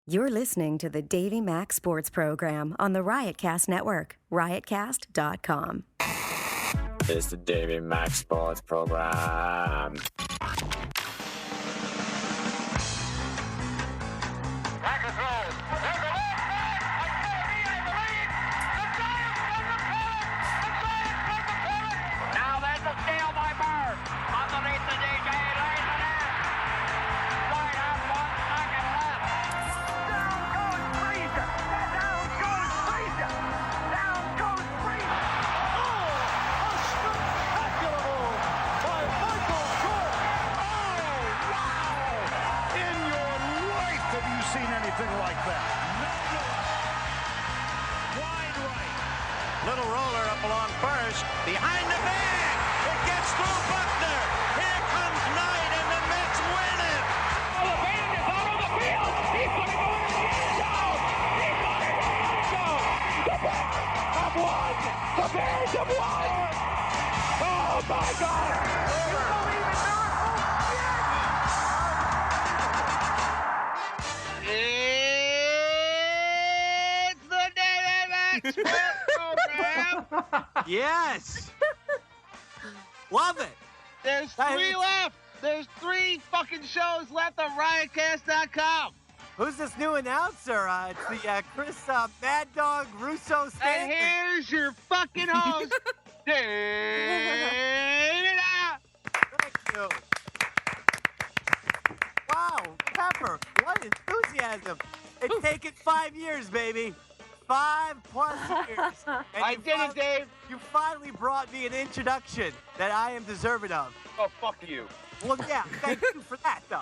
You're listening to the Davey Mac Sports Program on the Riotcast Network, riotcast.com. It's the Davey Mac Sports Program. Now there's a steal by Bird. Underneath the DJ, lays it in. Right up, 1 second left. Down goes Frazier. Down goes Frazier. Down goes Frazier. Oh, a spectacular move by Michael Jordan. Oh, wow. In your life have you seen anything like that? Wide right. Little roller up along first. Behind the bag. It gets through Buckner. Here comes Knight, and the Mets win it. Oh, the band is out on the field. He's going to go in the end zone. He's going to the end zone. The Bears have won. The Bears have won. Oh, my God. You believe in miracles? Yes. It's the Davey Mac Sports Program. Yes. Love it. There's three left. There's 3 fucking shows left on riotcast.com. Who's this new announcer? It's the Chris Mad Dog Russo And Stanton. here's your fucking host, Davey Mac. Thank you. Wow, Pepper, what enthusiasm. It's taken 5 years, baby. 5+ years. And I you did it, finally- Dave. You finally brought me an introduction that I am deserving of. Oh, fuck you. Well, yeah, thank you for that, though.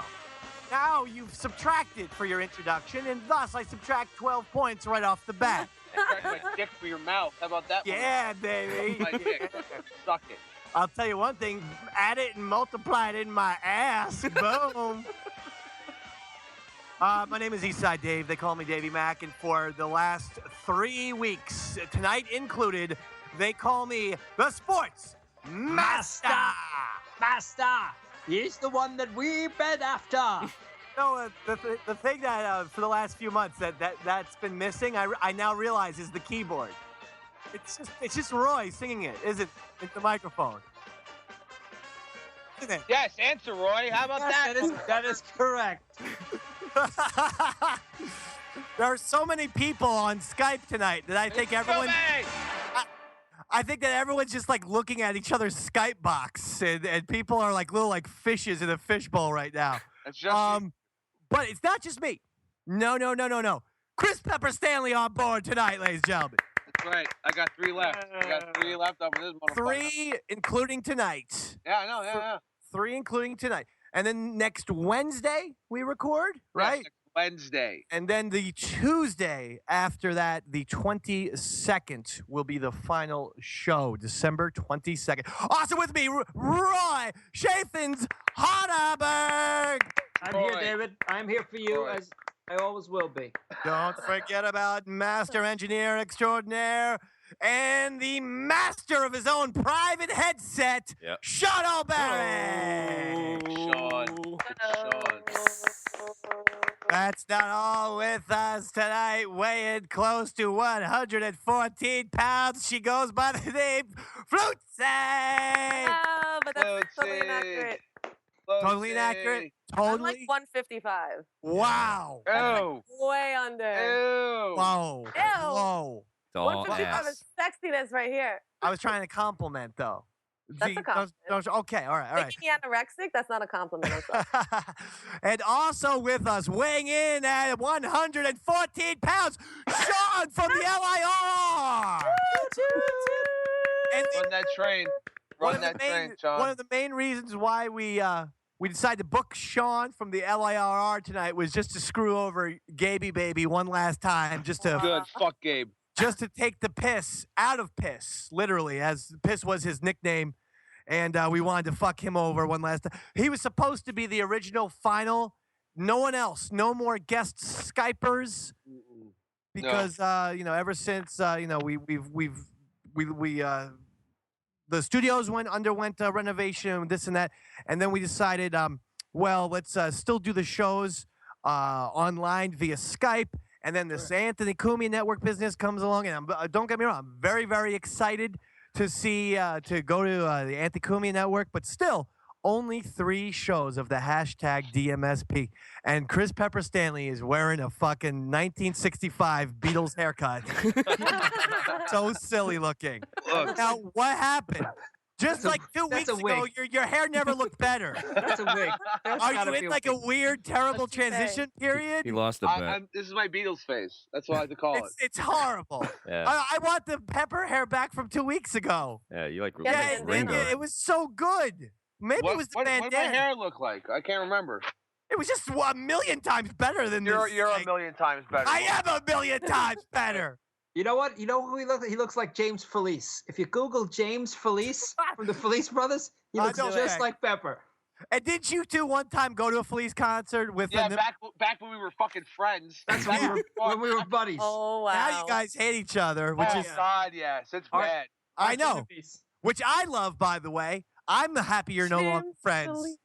Now you've subtracted for your introduction, and thus I subtract 12 points right off the bat. I cracked my dick for your mouth. How about that Yeah, baby. one? My dick. Suck it. I'll tell you one thing, add it and multiply it in my ass. Boom. My name is Eastside Dave. They call me Davey Mac, and for the last 3 weeks, tonight included, they call me the Sports Master. Master, he's the one that we've been after. No, the thing that for the last few months that's been missing, I now realize is the keyboard. It's just Roy singing it, isn't it? The microphone. Isn't it? Yes, answer, Roy. How about that? That is correct. There are so many people on Skype tonight that I think I think that everyone's just like looking at each other's Skype box, and people are like little like fishes in a fishbowl right now. That's just But it's not just me. No. Chris Pepper Stanley on board tonight, ladies and gentlemen. That's right. I got 3 left. I got 3 left over this motherfucker. 3 including tonight. Yeah, I know. Yeah. 3 including tonight. And then next Wednesday we record, right? Next Wednesday. And then the Tuesday after that, the 22nd, will be the final show, December 22nd. Also with me, Roy Chathins Honaberg. I'm Roy. here, David. I'm here for you, Roy. as I always will be. Don't forget about Master Engineer Extraordinaire and the master of his own private headset, Sean O'Barry. Sean. That's not all with us tonight. Weighing close to 114 pounds, she goes by the name Fruitsy. Oh, but that's totally inaccurate. Totally inaccurate. I'm Totally. like 155. Wow. Oh. Way under. Ew. Whoa. Ew. Whoa. 155 is sexiness right here. I was trying to compliment, though. That's a compliment. Okay, all right. Making me anorexic, that's not a compliment. And also with us, weighing in at 114 pounds, Sean from the LIR. And Run that train. Run that train, Sean. one of the main reasons why we decided to book Sean from the LIRR tonight was just to screw over Gaby Baby one last time, just to Good. Fuck Gabe. just to take the piss out of Piss, literally, as Piss was his nickname. And we wanted to fuck him over one last time. He was supposed to be the original final. No one else. No more guest Skypers. Because ever since the studios underwent renovation, this and that, and then we decided, let's still do the shows online via Skype. And then this Anthony Cumia Network business comes along. And don't get me wrong, I'm very, very excited to see, to go to the Anthony Cumia Network. But still, only 3 shows of the hashtag DMSP. And Chris Pepper Stanley is wearing a fucking 1965 Beatles haircut. So silly looking. Now, what happened? Just like 2 weeks ago, your hair never looked better. That's a wig. Are you in like a weird, terrible transition period? He lost a bet. This is my Beatles face. That's what I like to call it. It's horrible. Yeah. I want the Pepper hair back from 2 weeks ago. Yeah, you like Yeah, Ringo. It was so good. Maybe it was the what did my bandana. hair look like? I can't remember. It was just a million times better than You're this. a million times better. I am a million times better. You know what? You know who he looks like? He looks like James Felice. If you Google James Felice from the Felice Brothers, he looks just like Pepper. And didn't you two one time go to a Felice concert with? Yeah, back when we were fucking friends. That's when we were buddies. Oh, wow. Now you guys hate each other, which is God, yes, it's bad. I know. Which I love, by the way. I'm happy you're no longer friends.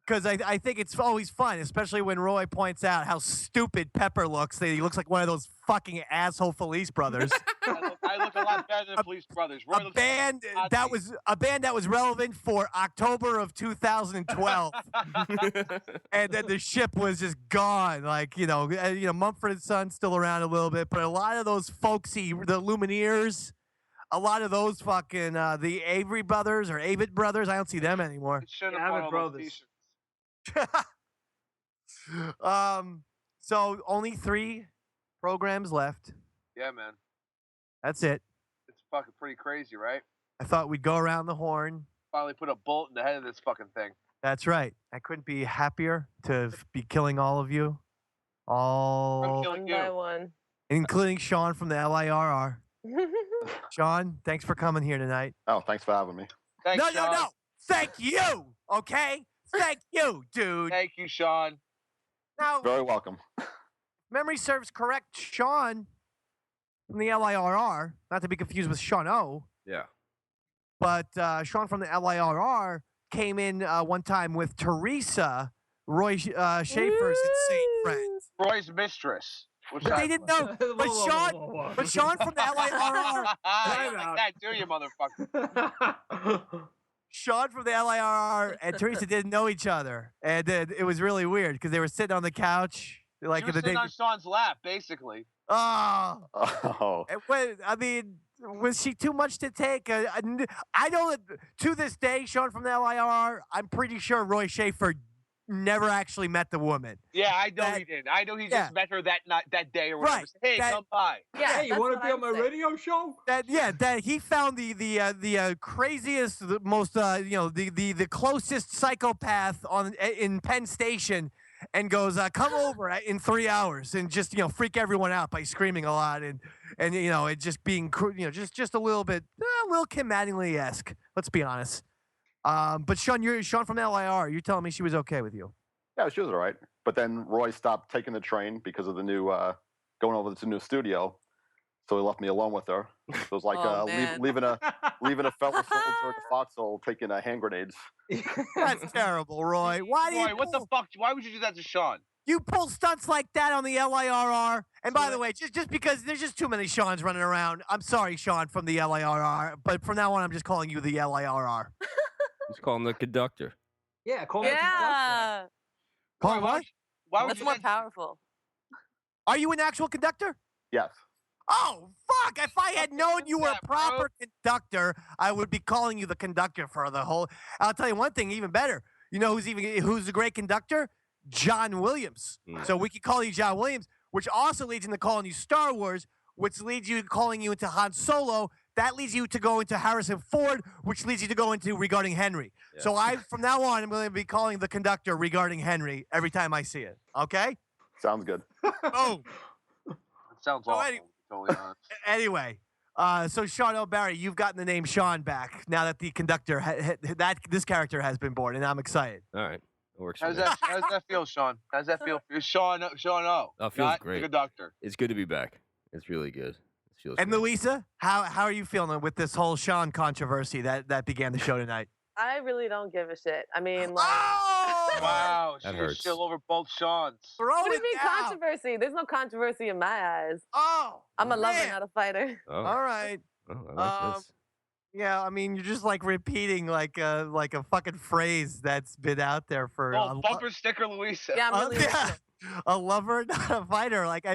Because I think it's always fun, especially when Roy points out how stupid Pepper looks. He looks like one of those fucking asshole Felice brothers. I look a lot better than the Felice Brothers. Roy A band that was relevant for October of 2012, and then the ship was just gone. Like Mumford & Sons still around a little bit, but a lot of those folksy, the Lumineers. A lot of those fucking the Avery brothers or Avett brothers, I don't see them anymore. Avett Brothers. So only 3 programs left. Yeah, man. That's it. It's fucking pretty crazy, right? I thought we'd go around the horn. Finally put a bolt in the head of this fucking thing. That's right. I couldn't be happier to be killing all of you. All I'm killing One by you. one. including Sean from the LIRR. Sean, thanks for coming here tonight. Oh, thanks for having me. Thanks, No. Sean. Thank you. Okay? Thank you, dude. Thank you, Sean. Now, Very welcome. memory serves correct, Sean from the LIRR, not to be confused with Sean O, Yeah. but Sean from the LIRR came in one time with Teresa, Roy Schaefer's insane friend. Roy's mistress. Which But they didn't know. But Sean from the LIRR, You like that, do you, motherfucker? Sean from the LIRR and Teresa didn't know each other, and it was really weird because they were sitting on the couch, like She was the day. sitting on Sean's lap, basically. Oh, Oh, I mean, was she too much to take? I know that to this day, Sean from the LIRR, I'm pretty sure Roy Schaefer never actually met the woman. Yeah, I know he did. I know he just met her that day or whatever. Right. Hey, That- come by. Yeah, Hey, you want to be on my radio show? That he found the craziest, the most the closest psychopath in Penn Station, and goes come over in 3 hours and just freak everyone out by screaming a lot and it just being just a little bit a little Kim Mattingly-esque. Let's be honest. But Sean, you're Sean from LIR. You're telling me she was okay with you? yeah, she was all right. But then Roy stopped taking the train because of the new going over to the new studio. So he left me alone with her. So it was like Oh, man. leaving a fellow soldier in the foxhole taking hand grenades. That's terrible, Roy. Why do Roy, you what the fuck? Why would you do that to Sean? You pull stunts like that on the LIRR. And by the way, just because there's just too many Seans running around. I'm sorry, Sean from the LIRR, but from now on, I'm just calling you the LIRR. Let's call him the conductor. Yeah, call me. Yeah. Call him what? Why would That's you more do that? powerful. Are you an actual conductor? Yes. Oh, fuck. If I had known you were a that, bro? proper conductor, I would be calling you the conductor for the whole. I'll tell you one thing, even better. You know who's a great conductor? John Williams. So we could call you John Williams, which also leads into calling you Star Wars, which leads you to calling you into Han Solo. That leads you to go into Harrison Ford, which leads you to go into regarding Henry. Yeah. So from now on, I'm going to be calling the conductor regarding Henry every time I see it. Okay? Sounds good. Boom. It sounds So awful. any- Totally honest. Anyway, so Sean O'Barry, you've gotten the name Sean back now that the conductor this character has been born, and I'm excited. All right. It works for How's me. that feel, Sean? How's that feel for you? Sean O. Oh, it feels not great. The conductor. It's good to be back. It's really good. It feels And great. Louisa, how are you feeling with this whole Sean controversy that began the show tonight? I really don't give a shit. I mean, like, Oh! Wow, That she hurts. is still over both Seans. Throw What do you it mean down. controversy? There's no controversy in my eyes. Oh, I'm a lover, man. not a fighter. Oh, All right. oh, I like this. Yeah, I mean, you're just like repeating like a fucking phrase that's been out there for Oh, bumper sticker, Luisa. Yeah, I'm really yeah, a lover, not a fighter. Like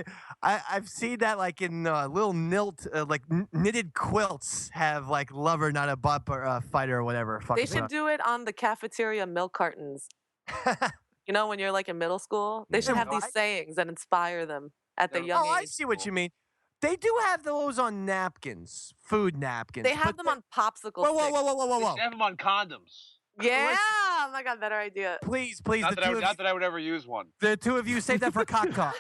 I've seen that like in little knitted quilts have like lover, not a bumper fighter or whatever. They should do it on the cafeteria milk cartons. You know, when you're like in middle school, they should have these sayings that inspire them at their young age. Oh, I see what you mean. They do have those on napkins, food napkins. They have them on popsicle Whoa, sticks. whoa. They have them on condoms. Yeah, oh my God, better idea. Please, Not that I would ever use one. the two of you save that for cock talk.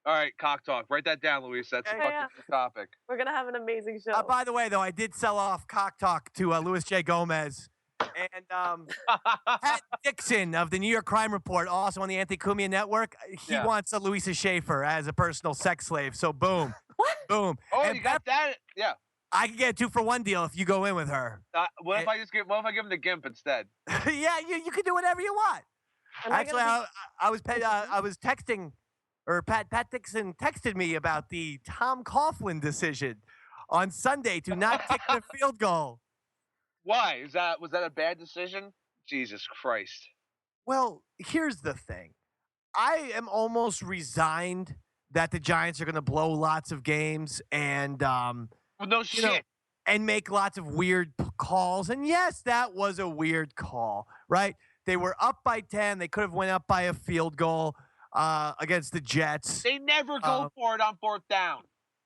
All right, cock talk. Write that down, Luis. That's a fucking topic. We're gonna have an amazing show. By the way, though, I did sell off cock talk to Louis J. Gomez. And Pat Dixon of the New York Crime Report, also on the Anti-Cumia Network, he wants a Louisa Schaefer as a personal sex slave. So boom. What? Boom. Oh, and you got that? Yeah. I can get a 2-for-1 deal if you go in with her. What if I give him the gimp instead? Yeah, you can do whatever you want. Actually, I was texting, or Pat Dixon texted me about the Tom Coughlin decision on Sunday to not kick the field goal. Why? Was that a bad decision? Jesus Christ. Well, here's the thing. I am almost resigned that the Giants are going to blow lots of games and no shit. And make lots of weird calls. And yes, that was a weird call, right? They were up by 10. They could have went up by a field goal against the Jets. They never go for it on fourth down.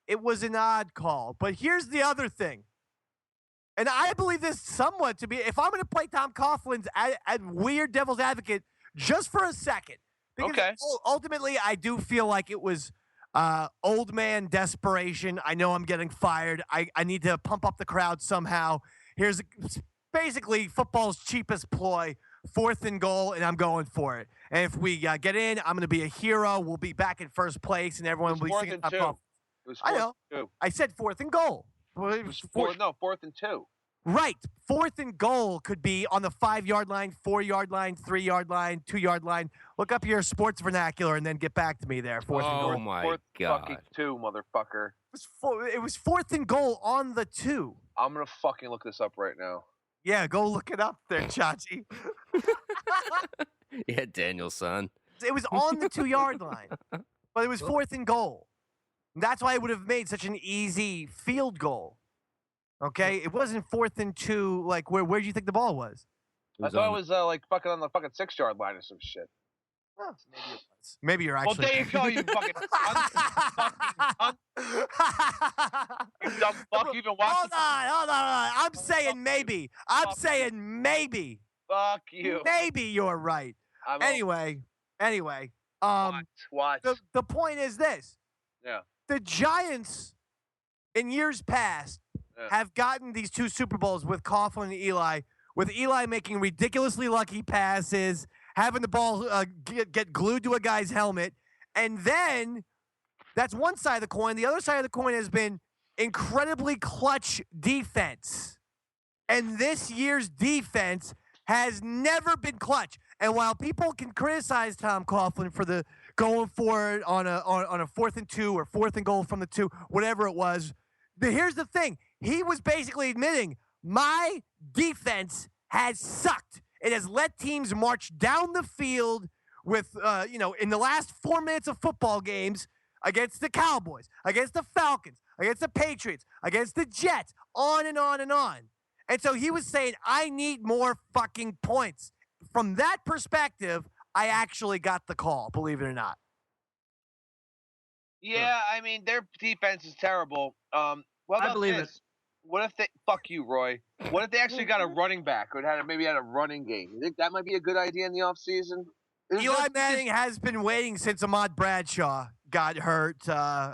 It was an odd call. But here's the other thing. And I believe this somewhat to be, if I'm going to play Tom Coughlin's weird devil's advocate just for a second, because ultimately I do feel like it was old man desperation. I know I'm getting fired. I need to pump up the crowd somehow. Here's basically football's cheapest ploy, 4th and goal, and I'm going for it. And if we get in, I'm going to be a hero. We'll be back in first place, and everyone will be singing Tom Coughlin. I know. I said 4th and goal. It was 4th and 2. Right. 4th and goal could be on the 5-yard line, 4-yard line, 3-yard line, 2-yard line. Look up your sports vernacular and then get back to me there. 4th and goal. Oh, my God. God. 2, motherfucker. It was 4th and goal on the 2. I'm going to fucking look this up right now. Yeah, go look it up there, Chachi. Yeah, Daniel, son. It was on the 2-yard line, but it was 4th and goal. That's why it would have made such an easy field goal. Okay, it wasn't 4th and 2. Like where do you think the ball was? I thought it was like fucking on the fucking 6-yard line or some shit. Oh, maybe it was. Maybe you're actually. Well, there you go, you fucking cunt. You dumb fuck. You even watch. Hold on. I'm saying maybe. Fuck you. Maybe you're right. Anyway. What? The point is this. Yeah. The Giants, in years past, have gotten these 2 Super Bowls with Coughlin and Eli, with Eli making ridiculously lucky passes, having the ball get glued to a guy's helmet, and then that's one side of the coin. The other side of the coin has been incredibly clutch defense. And this year's defense has never been clutch. And while people can criticize Tom Coughlin for the going for it on a 4th and 2 or 4th and goal from the 2, whatever it was, here's the thing. He was basically admitting my defense has sucked. It has let teams march down the field with, in the last 4 minutes of football games against the Cowboys, against the Falcons, against the Patriots, against the Jets, on and on and on. And so he was saying, I need more fucking points. From that perspective, I actually got the call, believe it or not. Yeah, I mean, their defense is terrible. What about I believe this? it. What if they fuck you, Roy? What if they actually got a running back or maybe had a running game? You think that might be a good idea in the offseason? Eli Manning has been waiting since Ahmad Bradshaw got hurt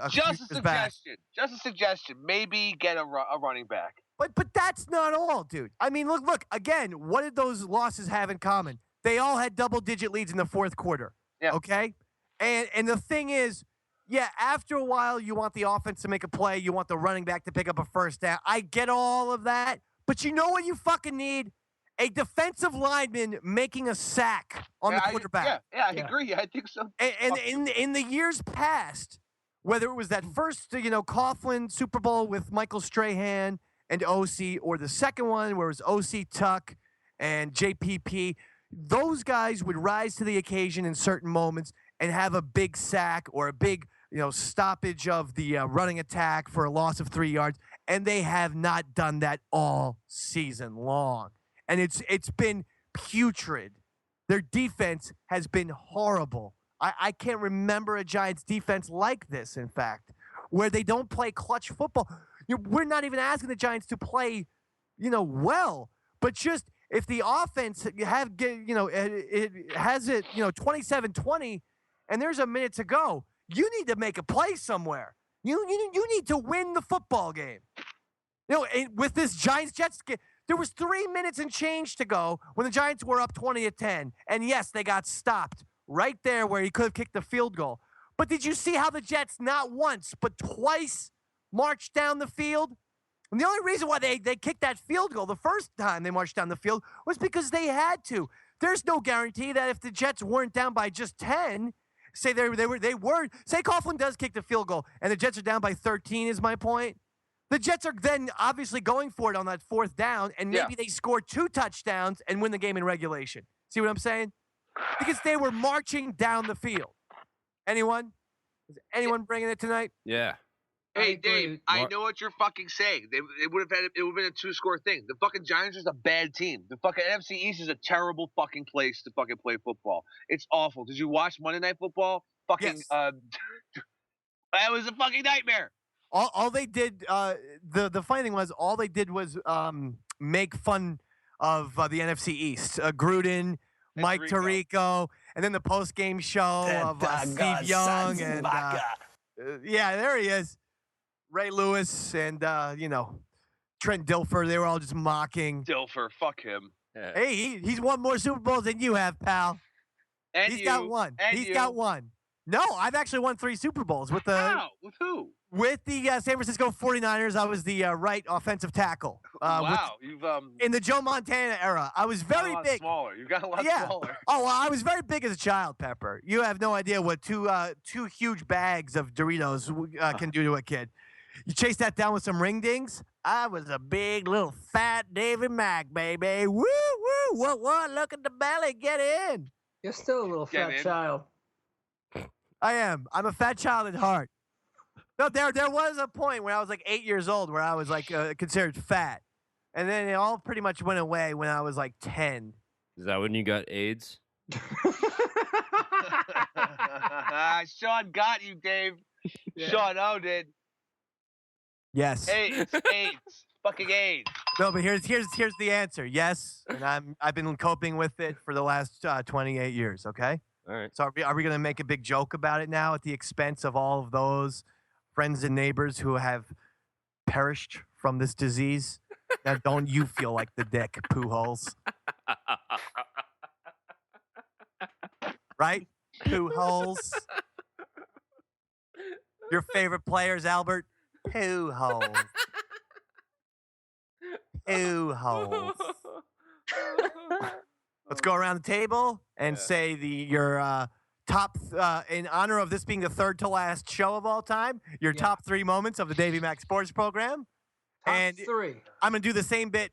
Just a suggestion. Maybe get a running back. But that's not all, dude. I mean, look again. What did those losses have in common? They all had double-digit leads in the 4th quarter. Yeah. Okay. And the thing is, yeah, after a while, you want the offense to make a play. You want the running back to pick up a first down. I get all of that. But you know what you fucking need? a defensive lineman making a sack on the quarterback. I agree. I think so. And in the years past, whether it was that first, Coughlin Super Bowl with Michael Strahan and OC, or the second one where it was OC Tuck and JPP, those guys would rise to the occasion in certain moments and have a big sack or a big, stoppage of the running attack for a loss of 3 yards. And they have not done that all season long. And it's been putrid. Their defense has been horrible. I can't remember a Giants defense like this, in fact, where they don't play clutch football. We're not even asking the Giants to play, well, but just if the offense it has it, 27-20, and there's a minute to go, you need to make a play somewhere. You need to win the football game. With this Giants-Jets game, there was 3 minutes and change to go when the Giants were up 20-10. And yes, they got stopped right there where he could have kicked the field goal. But did you see how the Jets not once but twice marched down the field? And the only reason why they kicked that field goal the first time they marched down the field was because they had to. There's no guarantee that if the Jets weren't down by just 10, say they weren't, say Coughlin does kick the field goal and the Jets are down by 13 is my point. The Jets are then obviously going for it on that fourth down, and maybe they score 2 touchdowns and win the game in regulation. See what I'm saying? Because they were marching down the field. Anyone? Is anyone bringing it tonight? Yeah. Hey, Dave, I know what you're fucking saying. It would have been a 2-score thing. The fucking Giants is a bad team. The fucking NFC East is a terrible fucking place to fucking play football. It's awful. Did you watch Monday Night Football? Fucking, yes. That was a fucking nightmare. All they did, the funny thing was, all they did was make fun of the NFC East. Gruden, Mike Tirico, and then the post-game show of Steve Young. And yeah, there he is. Ray Lewis and, Trent Dilfer. They were all just mocking. Dilfer, fuck him. Yeah. Hey, he's won more Super Bowls than you have, pal. And he's got one. He's got one. No, I've actually won 3 Super Bowls with the. Wow, with who? With the San Francisco 49ers. I was the right offensive tackle. Wow, you've in the Joe Montana era. I was very big. Smaller. You got a lot smaller. Oh, well, I was very big as a child, Pepper. You have no idea what two huge bags of Doritos can do to a kid. You chase that down with some ring dings. I was a big little fat Davey Mac, baby. Woo woo! What? Look at the belly. Get in. You're still a little fat child. I am. I'm a fat child at heart. No, there was a point when I was like 8 years old where I was like considered fat, and then it all pretty much went away when I was like 10. Is that when you got AIDS? Sean got you, Dave. Yeah. Sean O did. Yes. AIDS. Fucking AIDS. No, but here's the answer. Yes, and I've been coping with it for the last 28 years. Okay. All right. So are we going to make a big joke about it now at the expense of all of those friends and neighbors who have perished from this disease? Now, don't you feel like the dick, poo holes? Right? Poo holes. Your favorite players, Albert? Poo holes. Poo holes. Let's go around the table and say your top, in honor of this being the third to last show of all time, your top 3 moments of the Davey Mac Sports Program. Top 3. I'm going to do the same bit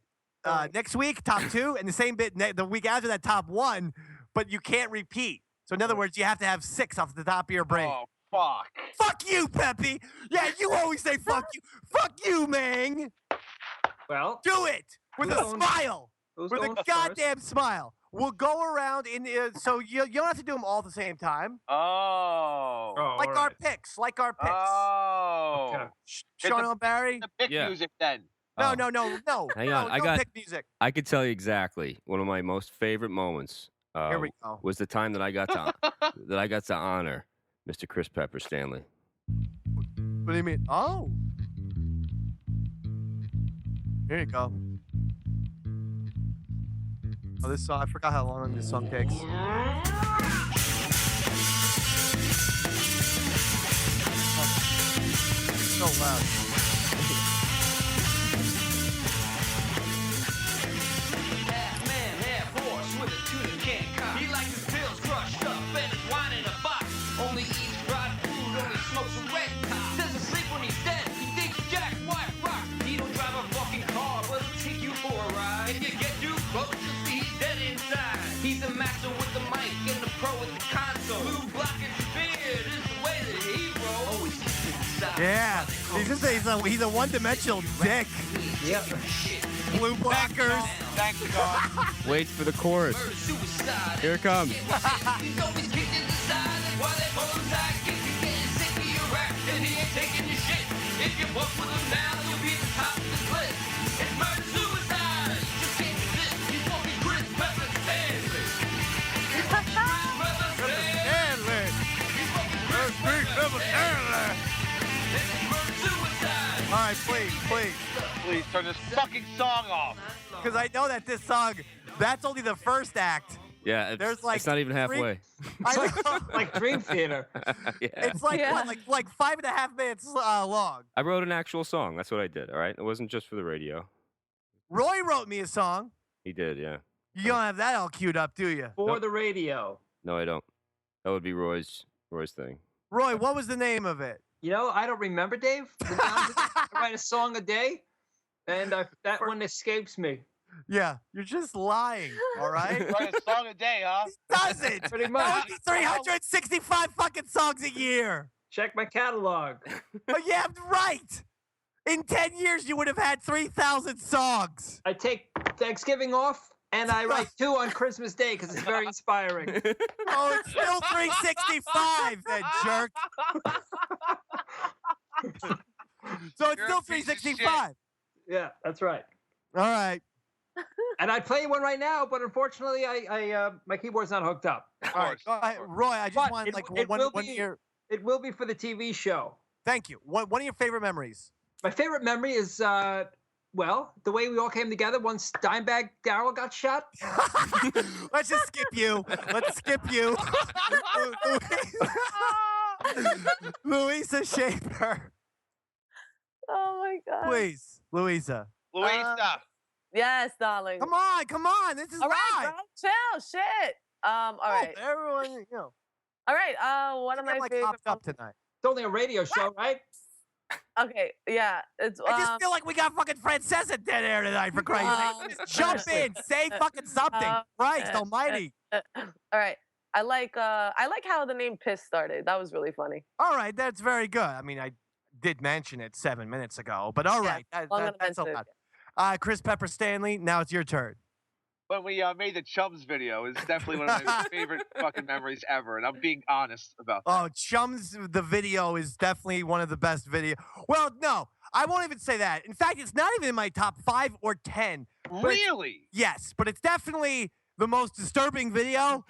next week, top 2, and the same bit the week after that, top 1, but you can't repeat. So in other words, you have to have 6 off the top of your brain. Oh, fuck. Fuck you, Peppy. Yeah, you always say fuck you. Fuck you, man. Well. Do it with a smile. With a goddamn smile. We'll go around so you don't have to do them all at the same time. Oh. Like our picks. Oh. Okay. Sean O'Barry? The pick music then. No. Hang on. I got pick music. I could tell you exactly. One of my most favorite moments Here we go. was the time that I got to honor Mr. Chris Pepper Stanley. What do you mean? Oh. Here you go. Oh, this song, I forgot how long this song takes. So loud. Yeah. He's a one-dimensional dick. Yep. Blue blockers. Thanks, God. Wait for the chorus. Here it comes. All right, please. Please turn this fucking song off. Because I know that this song, that's only the first act. Yeah, There's like it's not even halfway. I know. Like Dream Theater. Yeah. It's like, Yeah. what, like 5.5 minutes long. I wrote an actual song. That's what I did. All right, it wasn't just for the radio. Roy wrote me a song. He did, yeah. You don't have that all queued up, do you? For the radio. No, I don't. That would be Roy's thing. Roy, what was the name of it? You know, I don't remember, Dave. I write a song a day, and that one escapes me. Yeah, you're just lying, all right? Write a song a day, huh? Does it? Pretty That much. would be 365 fucking songs a year. Check my catalog. Oh, yeah, right. In 10 years, you would have had 3,000 songs. I take Thanksgiving off, and I write 2 on Christmas Day because it's very inspiring. Oh, it's still 365, then, jerk. So it's You're still a piece of shit. 365. Yeah, that's right. All right. And I play one right now, but unfortunately, I my keyboard's not hooked up. All right. Go ahead. Roy, I just But want like it one will be- year. It will be for the TV show. Thank you. One of your favorite memories? My favorite memory is, well, the way we all came together once Dimebag Darrell got shot. Let's just skip you. Let's skip you. Louisa Schaefer. Oh my God. Please, Louisa. Louisa. Yes, darling. Come on. This is All right, live. bro. Chill. Shit. All right. Everyone, you know. All right. One of my like favorite. hopped up tonight. It's only a radio show, right? Okay. Yeah. It's. I just feel like we got fucking Francesa dead air tonight, for Christ's sake. Just jump in, say fucking something. Christ almighty. All right. I like how the name Piss started. That was really funny. All right, that's very good. I mean, I did mention it 7 minutes ago, but all right, I'm gonna that's a mention it lot. Chris Pepper Stanley, now it's your turn. When we made the Chums video, it's definitely one of my favorite fucking memories ever, and I'm being honest about that. Oh, Chums, the video is definitely one of the best video. Well, no, I won't even say that. In fact, it's not even in my top 5 or 10. Really? Yes, but it's definitely the most disturbing video,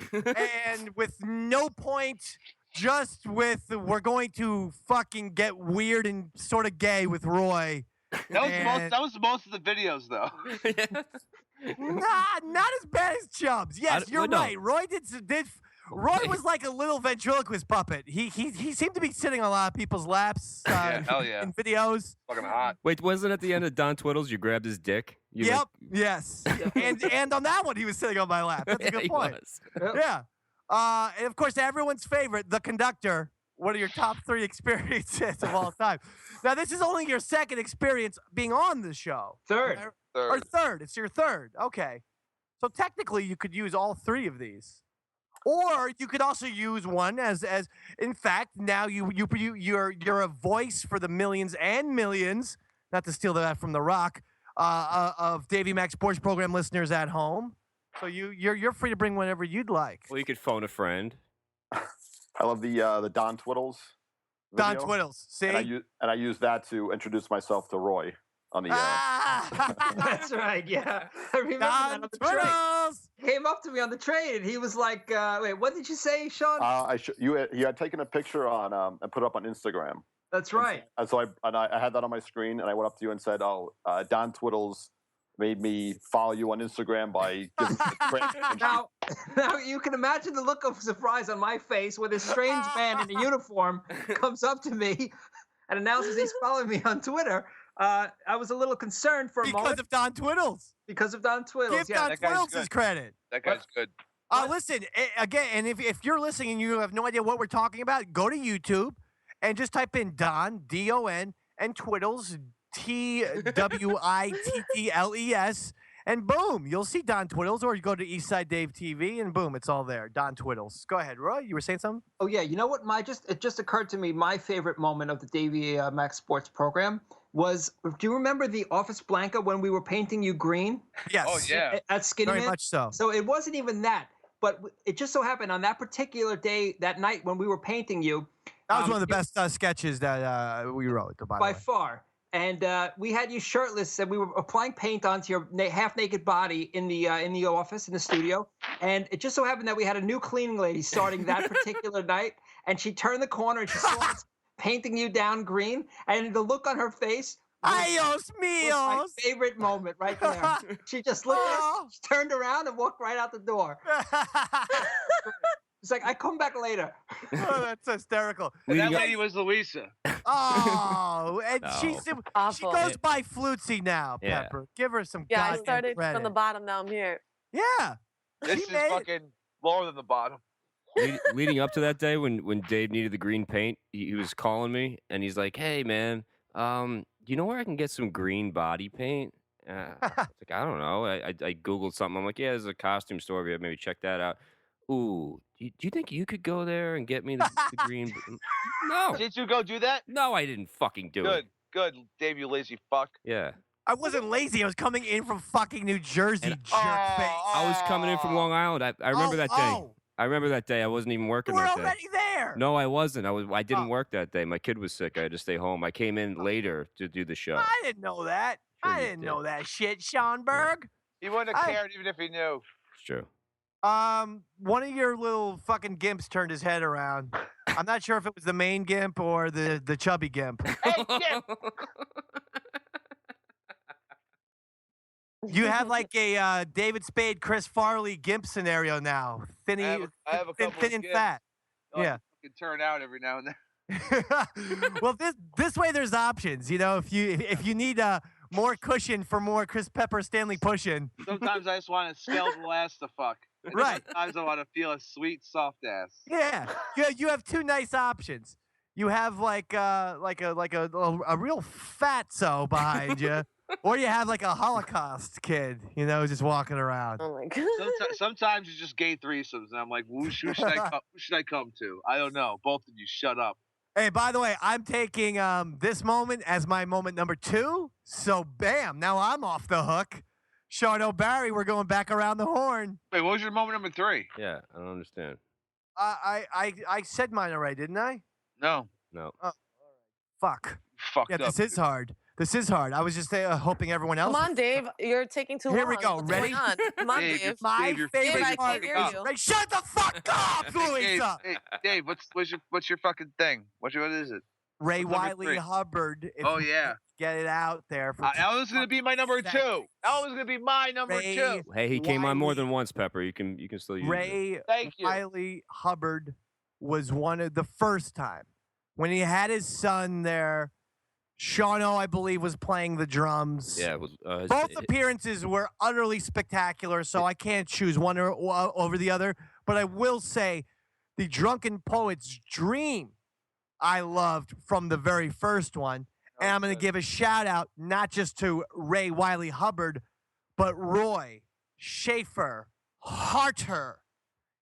and with no point, just with we're going to fucking get weird and sort of gay with Roy. That was most of the videos, though. Not as bad as Chubbs. Yes, you're right. Roy Roy was like a little ventriloquist puppet. He seemed to be sitting on a lot of people's laps. Hell yeah. In videos. Fucking hot. Wait, wasn't it at the end of Don Twiddles you grabbed his dick? Yes. and on that one, he was sitting on my lap. That's a good point. Yeah. And of course, everyone's favorite, the conductor. One of your top 3 experiences of all time. Now, this is only your second experience being on the show. Third. Or third. It's your third. Okay. So technically, you could use all 3 of these. Or you could also use one as in fact, now you're a voice for the millions and millions, not to steal that from The Rock, of Davey Mac Sports Program listeners at home. So you're free to bring whatever you'd like. Well, you could phone a friend. I love the Don Twiddles. Don video. Twiddles. See? And I use that to introduce myself to Roy on the. That's right. Yeah, I remember that on the train. He came up to me on the train and he was like, "Wait, what did you say, Sean?" You had taken a picture on and put it up on Instagram. That's right. And so I had that on my screen, and I went up to you and said, "Oh, Don Twiddles made me follow you on Instagram by giving me now you can imagine the look of surprise on my face when this strange man in a uniform comes up to me and announces he's following me on Twitter. I was a little concerned for a moment. Because of Don Twiddles. Because of Don Twiddles. Give Don Twiddles his credit. That guy's good. Listen, again, and if you're listening and you have no idea what we're talking about, go to YouTube and just type in Don, D-O-N, and Twiddles, Twittles, and boom, you'll see Don Twiddles, or you go to Eastside Dave TV, and boom, it's all there. Don Twiddles. Go ahead, Roy. You were saying something? Oh yeah, you know what? It just occurred to me. My favorite moment of the Davey Mac Sports Program was. Do you remember the Office Blanca when we were painting you green? Yes. Oh yeah. At Skinny Very Man? much so. So it wasn't even that, but it just so happened on that particular day, that night when we were painting you. That was one of the best sketches that we wrote, by the way. By far. And we had you shirtless, and we were applying paint onto your half-naked body in the office, in the studio. And it just so happened that we had a new cleaning lady starting that particular night, and she turned the corner and she saw us painting you down green, and the look on her face. Ayos Was my míos. favorite moment right there. She just looked at us, she turned around, and walked right out the door. It's like, I come back later. Oh, that's hysterical. And that lady was Louisa. Oh, and No. she Awful. goes by Flutzy now, Yeah. Pepper. Give her some Yeah, I goddamn started credit. from the bottom. Now I'm here. Yeah. This She is made it. fucking lower than the bottom. Leading up to that day when Dave needed the green paint, he was calling me and he's like, "Hey man, you know where I can get some green body paint?" I was like, "I don't know." I googled something. I'm like, "Yeah, there's a costume store over here. Maybe check that out." Ooh, do you think you could go there and get me the green? No, Did you go do that? no, I didn't fucking do it. Good, Dave, you lazy fuck. Yeah, I wasn't lazy. I was coming in from fucking New Jersey, And- jerk face. I was coming in from Long Island. I remember that day. Oh, I remember that day. I wasn't even working you were that day. already there. No, I wasn't. I didn't Oh. work that day. My kid was sick. I had to stay home. I came in later to do the show. I didn't know that. Sure I you didn't did. know that shit, Schonberg. He wouldn't have I- cared even if he knew. It's true. One of your little fucking gimps turned his head around. I'm not sure if it was the main gimp or the chubby gimp. Hey, Jim! You have like a David Spade, Chris Farley gimp scenario now. I have a couple thin of and gimps. fat. Oh, Yeah. Fucking turn out every now and then. Well, this way there's options. You know, if you need more cushion for more Chris Pepper Stanley pushing. Sometimes I just want a skeletal ass to fuck. And Right. Sometimes I want to feel a sweet, soft ass. Yeah, you have two nice options. You have like a real fatso behind you, or you have like a Holocaust kid, you know, just walking around. Oh my god. Sometimes it's just gay threesomes, and I'm like, who should I come to? I don't know. Both of you, shut up. Hey, by the way, I'm taking this moment as my moment number 2. So bam, now I'm off the hook. Sean O'Barry, we're going back around the horn. Wait, what was your moment number 3? Yeah, I don't understand. I said mine already, didn't I? No. No. Fuck. Fucked Yeah, up. this is hard. This is hard. I was just hoping everyone else. Come on, Dave. You're taking too long. Here we go. What's Ready? going on? Come on, Dave, Dave. My Dave, you're- favorite Dave, I part can't hear is- you. Hey, shut the fuck up, Hey, Dave, Louisa. hey, Dave, what's your fucking thing? What is it? Ray what's number Wiley 3? Hubbard. if Oh you yeah. get it out there. For That was gonna be my number 2. seconds. That was gonna be my number Ray 2. Hey, he came on more Wiley- than once, Pepper. You can still use it. Ray Thank you. Wiley Hubbard was one of the first time when he had his son there. Shauno, I believe, was playing the drums. Yeah, it was. Both appearances were utterly spectacular, so I can't choose one over the other. But I will say, the Drunken Poet's Dream, I loved from the very first one. And I'm going to give a shout out not just to Ray Wiley Hubbard, but Roy Schaefer Harter.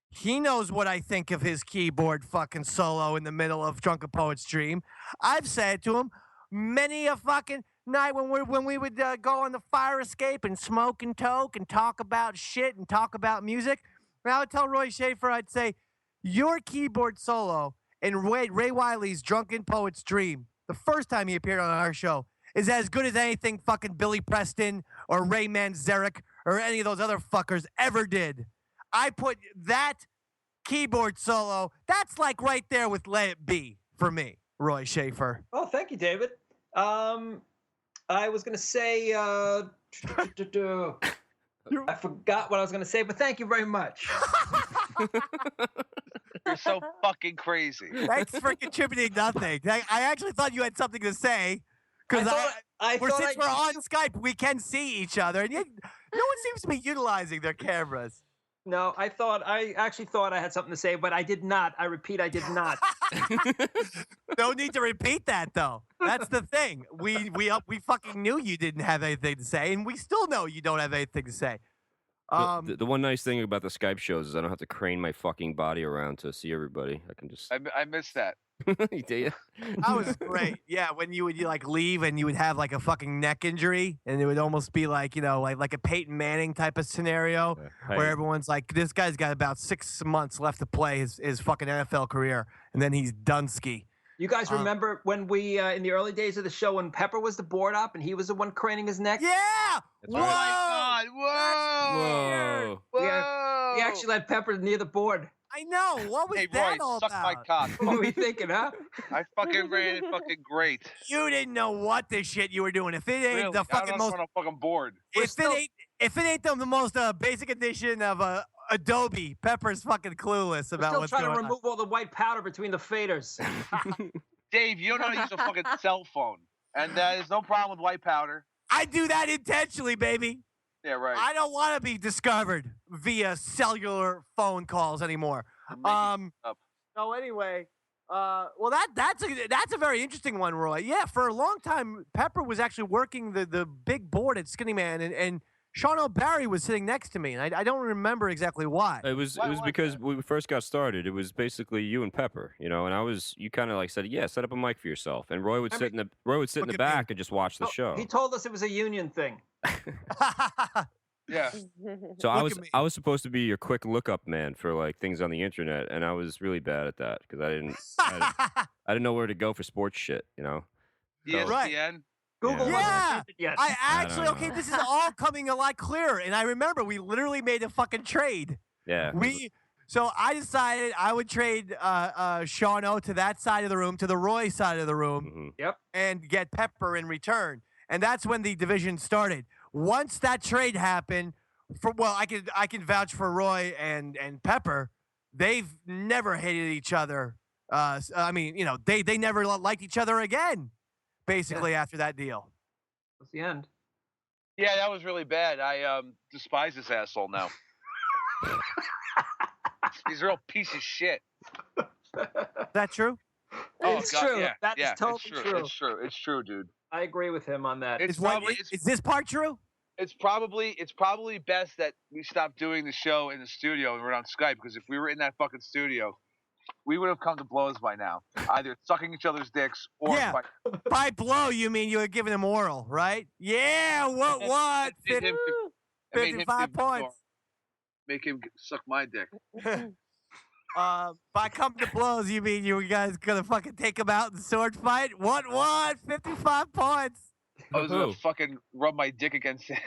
He knows what I think of his keyboard fucking solo in the middle of Drunken Poet's Dream. I've said to him many a fucking night when we would go on the fire escape and smoke and toke and talk about shit and talk about music. And I would tell Roy Schaefer, I'd say, your keyboard solo in Ray Wiley's Drunken Poet's Dream, the first time he appeared on our show, is as good as anything fucking Billy Preston or Ray Manzarek or any of those other fuckers ever did. I put that keyboard solo, that's like right there with Let It Be for me, Roy Schaefer. Oh, thank you, David. I was gonna say, I forgot what I was gonna say, but thank you very much. You're so fucking crazy. Thanks for contributing nothing. I actually thought you had something to say. Because since we're on Skype, we can see each other. And no one seems to be utilizing their cameras. No, I actually thought I had something to say, but I did not. I repeat, I did not. No need to repeat that though. That's the thing. We fucking knew you didn't have anything to say, and we still know you don't have anything to say. The one nice thing about the Skype shows is I don't have to crane my fucking body around to see everybody. I can just. I missed that. Do you? That was great. Yeah, when you would like leave and you would have like a fucking neck injury, and it would almost be like like a Peyton Manning type of scenario where everyone's like, this guy's got about 6 months left to play his fucking NFL career, and then he's done ski. You guys remember when we in the early days of the show when Pepper was the board op and he was the one craning his neck? Yeah. Whoa! Oh my God! Whoa! We actually let Pepper near the board. I know. What was Hey, that Roy, all suck about? my cock. What were we thinking, huh? I fucking ran it fucking great. You didn't know what the shit you were doing. If it ain't Really, the fucking I'm most, on a fucking board. if it ain't the most basic edition of Adobe, Pepper's fucking clueless We're about still what's trying going to on. remove all the white powder between the faders. Dave, you don't know how to use a fucking cell phone, and there's no problem with white powder. I do that intentionally, baby. Yeah, right. I don't want to be discovered via cellular phone calls anymore. So anyway, well that's a very interesting one, Roy. Yeah, for a long time, Pepper was actually working the big board at Skinny Man, and Sean O'Barry was sitting next to me, and I don't remember exactly why. It was because when we first got started, it was basically you and Pepper, and you kind of like said, yeah, set up a mic for yourself, and Roy would sit in the back and just watch the show. He told us it was a union thing. Yeah. So I was supposed to be your quick lookup man for like things on the internet, and I was really bad at that because I didn't know where to go for sports shit, ESPN. Google wasn't invented yet. I actually this is all coming a lot clearer, and I remember we literally made a fucking trade. Yeah. So I decided I would trade Sean O to that side of the room, to the Roy side of the room. Mm-hmm. Yep. And get Pepper in return. And that's when the division started. Once that trade happened, I can vouch for Roy and Pepper. They've never hated each other. They never liked each other again, basically, after that deal. That's the end. Yeah, that was really bad. I despise this asshole now. He's a real piece of shit. Is that true? It's true. Yeah, That is totally true. It's true. It's true, dude. I agree with him on that. It's Is this part true? It's probably best that we stop doing the show in the studio and we're on Skype, because if we were in that fucking studio, we would have come to blows by now. Either sucking each other's dicks or by blow you mean you were giving him oral, right? Yeah, what? 55 points. Make him suck my dick. By come to blows you mean you guys gonna fucking take him out in sword fight? What? 55 points. I was gonna fucking rub my dick against his.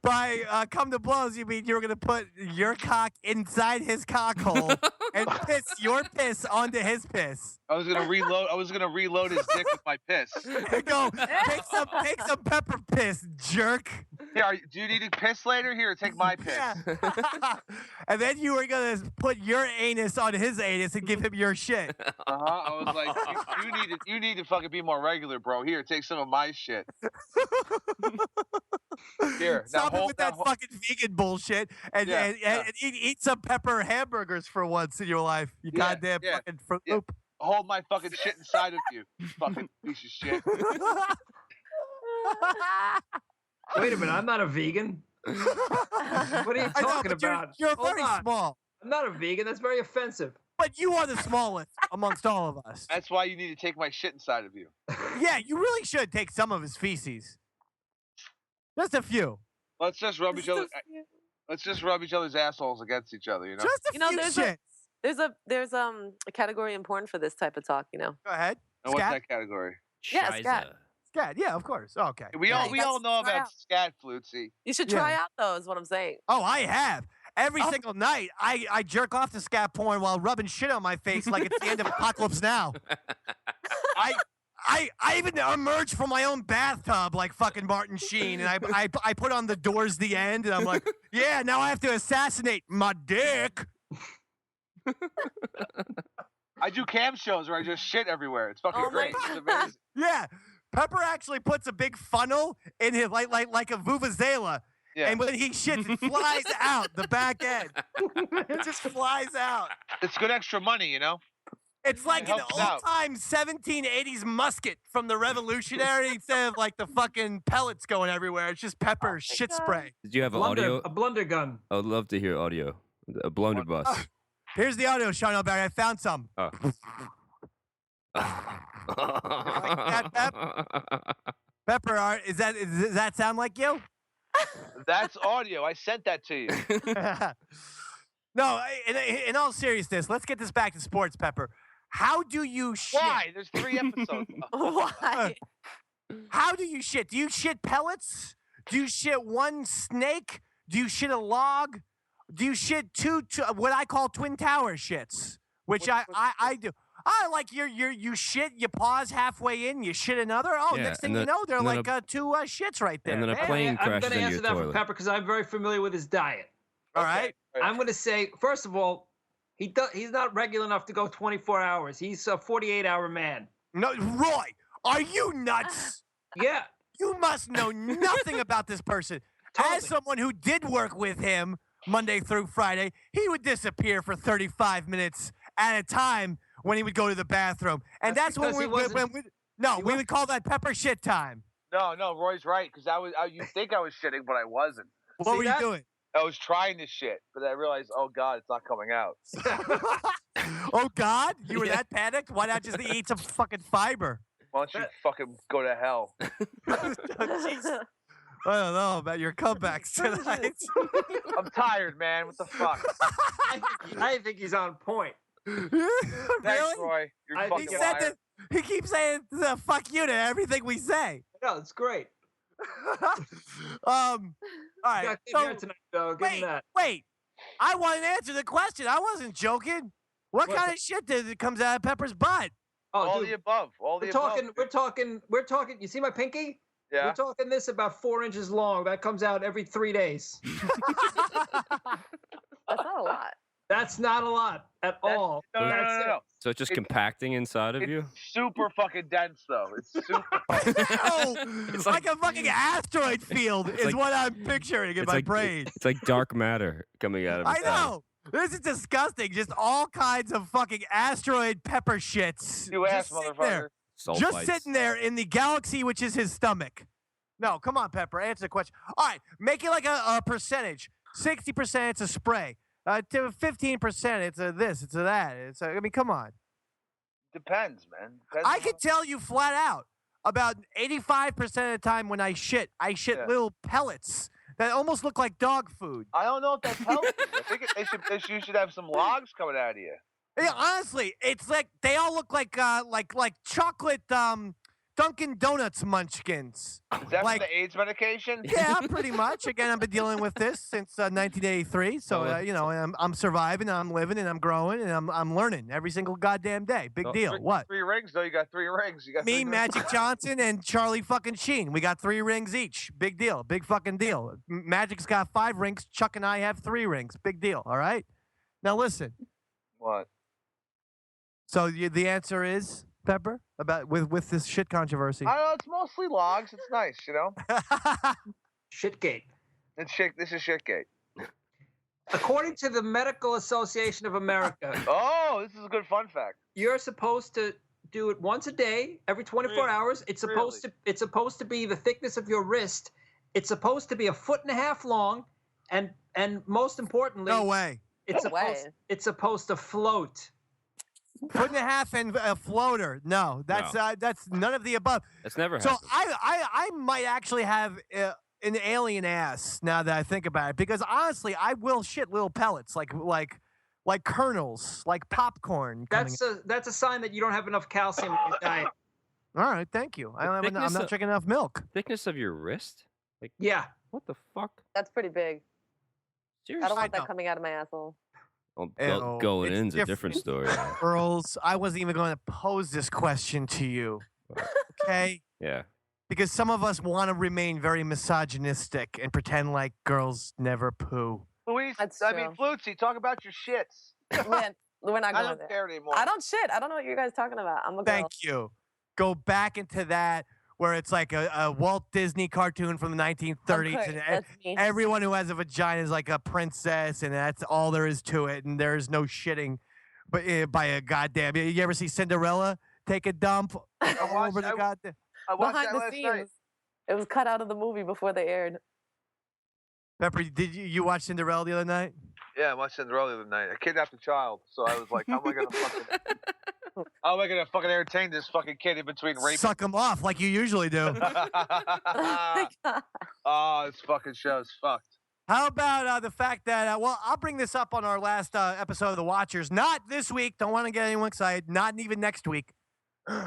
By come to blows, you mean you were gonna put your cock inside his cock hole and piss your piss onto his piss. I was gonna reload his dick with my piss. Go take some Pepper piss, jerk. Here, do you need to piss later? Here, take my piss. Yeah. And then you were gonna put your anus on his anus and give him your shit. I was like, you need to fucking be more regular, bro. Here, take some of my shit. Here, stop it with that fucking vegan bullshit and eat some Pepper hamburgers for once in your life. You goddamn fucking Fruit Loop. Hold my fucking shit inside of you, you fucking piece of shit. Wait a minute, I'm not a vegan. What are you talking about? You're very small. I'm not a vegan. That's very offensive. But you are the smallest amongst all of us. That's why you need to take my shit inside of you. Yeah, you really should take some of his feces. Just a few. Let's just rub each other's assholes against each other, Just a few shits. There's a category in porn for this type of talk, Go ahead. And what's that category? Yeah, scat. Scat, yeah, of course. Okay. We all know about scat, Flutzy. You should try out though, is what I'm saying. Oh, I have. Every single night, I jerk off to scat porn while rubbing shit on my face like it's the end of Apocalypse Now. I even emerge from my own bathtub like fucking Martin Sheen, and I put on the Doors The End, and I'm like, yeah, now I have to assassinate my dick. I do cam shows where I just shit everywhere. It's fucking great. It's amazing. Yeah. Pepper actually puts a big funnel in his like a vuvuzela Yeah. And when he shits, it flies out the back end. It just flies out. It's good extra money, you know? It's like an helps out. old-time 1780s musket from the Revolutionary instead of like the fucking pellets going everywhere. It's just pepper shit spray. Did you have audio? A blunder gun. I would love to hear audio. A blunderbuss. Here's the audio, Sean O'Barry. I found some. Oh. that, Pep? Pepper, does that sound like you? That's audio. I sent that to you. No, in all seriousness, let's get this back to sports, Pepper. How do you shit? Why? There's 3 episodes. Why? How do you shit? Do you shit pellets? Do you shit one snake? Do you shit a log? Do you shit two what I call twin tower shits? Which I do. I like you shit, you pause halfway in, you shit another. Oh, Yeah, next thing and you then- know, they're and then like two shits right there. and then a man. plane I'm crashes going to into answer your that for toilet. Pepper because I'm very familiar with his diet. All right. I'm going to say, first of all, he's not regular enough to go 24 hours. He's a 48-hour man. No, Roy, are you nuts? Yeah. You must know nothing about this person. Totally. As someone who did work with him Monday through Friday, he would disappear for 35 minutes at a time when he would go to the bathroom. And That's that's when because we would call that pepper shit time. No, Roy's right, because you think I was shitting, but I wasn't. What were you doing? I was trying to shit, but I realized, oh God, it's not coming out. Oh, God? You were that panicked? Why not just eat some fucking fiber? Why don't you fucking go to hell? Jeez. I don't know about your comebacks tonight. I'm tired, man. What the fuck? I think he's on point. Thanks, Really? Roy. You're I fucking He said liar. that. He keeps saying fuck you to everything we say. No, it's great. All right. Got good so- hair tonight, though. Give him that. Wait. I want to answer the question. I wasn't joking. What kind of shit comes out of Pepper's butt? Oh, All dude, the above. All the above. we're talking. You see my pinky? Yeah. We're talking this about 4 inches long. That comes out every 3 days. That's not a lot. That's not a lot at all. No. So it's just It- compacting inside of you? It's super fucking dense, though. It's super. It's like a fucking asteroid field is like- what I'm picturing in It's my like brain. It's like dark matter coming out of I his mouth. know. This is disgusting. Just all kinds of fucking asteroid pepper shits. You ass, Just sitting there. motherfucker. Just Sulfites. sitting there in the galaxy, which is his stomach. No, come on, Pepper. Answer the question. All right, make it like a percentage. 60% it's a spray. To 15% it's a this, it's a that. I mean, come on. Depends, man. Depends I on- can tell you flat out about 85% of the time when I shit Yeah. little pellets that almost look like dog food. I don't know if that's healthy. I think you should have some logs coming out of you. Yeah, honestly, it's like they all look like chocolate Dunkin' Donuts munchkins. Is that Like- for the AIDS medication? Yeah, pretty much. Again, I've been dealing with this since 1983. So I'm surviving, I'm living, and I'm growing, and I'm learning every single goddamn day. Big deal. What? 3 rings, though. You got 3 rings. You got Me, 3 rings. Magic Johnson, and Charlie fucking Sheen. We got 3 rings each. Big deal. Big fucking deal. Magic's got 5 rings. Chuck and I have 3 rings. Big deal. All right. Now listen. What? So the answer is Pepper about with this shit controversy. I don't know. It's mostly logs. It's nice, you know. Shitgate. It's shit. This is shitgate. According to the Medical Association of America, Oh, this is a good fun fact. you're supposed to do it once a day, every 24 hours. It's supposed to be the thickness of your wrist. It's supposed to be 1.5 feet long, and most importantly, No way. it's No supposed way. it's supposed to float. 1.5 and a floater. No, that's none of the above. That's never So happened. I might actually have an alien ass now that I think about it, because honestly, I will shit little pellets like kernels, like popcorn. coming That's a sign that you don't have enough calcium in your diet. out. All right, thank you. I'm thickness not of- drinking enough milk. Thickness of your wrist? Like, Yeah. what the fuck? That's pretty big. I Seriously? don't want I that know. coming out of my asshole. Well, Ew, going it's in's a different story. Girls, I wasn't even going to pose this question to you. Okay. Yeah. Because some of us want to remain very misogynistic and pretend like girls never poo. Luis, That's I mean, true. Flutzy, talk about your shits. We're not I going don't there. care anymore. I don't shit. I don't know what you guys are talking about. I'm a girl. Thank you. Go back into that where it's like a Walt Disney cartoon from the 1930s, Okay, and that's me. everyone who has a vagina is like a princess, and that's all there is to it, and there's no shitting, but by a goddamn. You ever see Cinderella take a dump all over the goddamn? I watched Behind that the last scenes. night. It was cut out of the movie before they aired. Pepper, did you watch Cinderella the other night? Yeah, I watched Cinderella the other night. I kidnapped a child, so I was like, how am I gonna fucking entertain this fucking kid in between rape? Suck them off like you usually do. Oh, this fucking show's fucked. How about the fact that, well, I'll bring this up on our last episode of The Watchers. Not this week. Don't want to get anyone excited. Not even next week.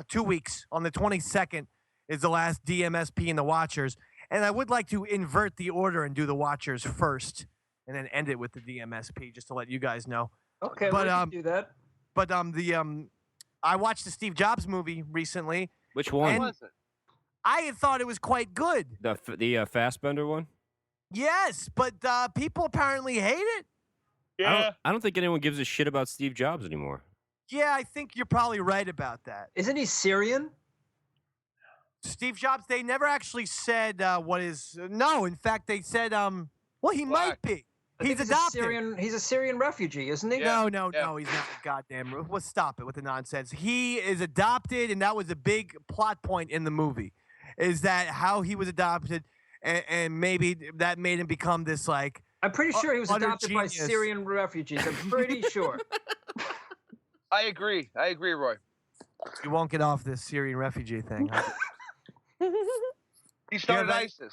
2 weeks. On the 22nd is the last DMSP in The Watchers. And I would like to invert the order and do The Watchers first and then end it with the DMSP, just to let you guys know. Okay, but, we can do that. But I watched the Steve Jobs movie recently. Which one? What was it? I thought it was quite good. The Fassbender one? Yes, but people apparently hate it. Yeah. I don't think anyone gives a shit about Steve Jobs anymore. Yeah, I think you're probably right about that. Isn't he Syrian? Steve Jobs, they never actually said what is. No, in fact, they said, well, he might be. He's adopted. He's a Syrian refugee, isn't he? No, he's not a goddamn. Well, stop it with the nonsense. He is adopted, and that was a big plot point in the movie, is that how he was adopted, and maybe that made him become this, like. I'm pretty sure he was adopted by genius. Syrian refugees. I'm pretty sure. I agree, Roy. You won't get off this Syrian refugee thing. Huh? He started ISIS.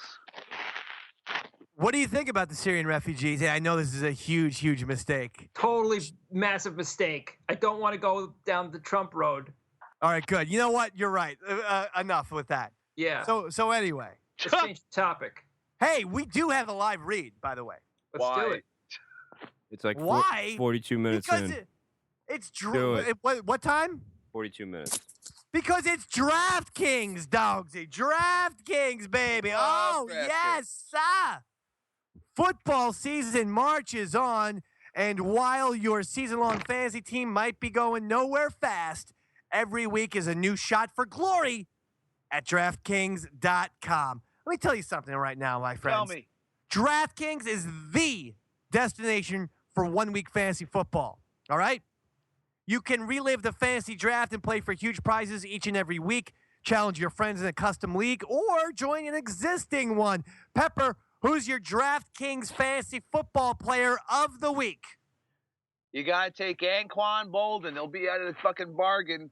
What do you think about the Syrian refugees? I know this is a huge, huge mistake. Totally massive mistake. I don't want to go down the Trump road. All right, good. You know what? You're right. Enough with that. Yeah. So anyway. Let's change the topic. Hey, we do have a live read, by the way. Let's do it. It's like Why? 42 minutes because in. It's Do it. what time? 42 minutes. Because it's DraftKings, Dogsy. DraftKings, baby. Oh, DraftKings. yes, sir. Football season marches on, and while your season-long fantasy team might be going nowhere fast, every week is a new shot for glory at DraftKings.com. Let me tell you something right now, my friends. Tell me. DraftKings is the destination for one-week fantasy football, all right? You can relive the fantasy draft and play for huge prizes each and every week, challenge your friends in a custom league, or join an existing one. Pepper, who's your DraftKings fantasy football player of the week? You gotta take Anquan Bolden. He'll be at a fucking bargain.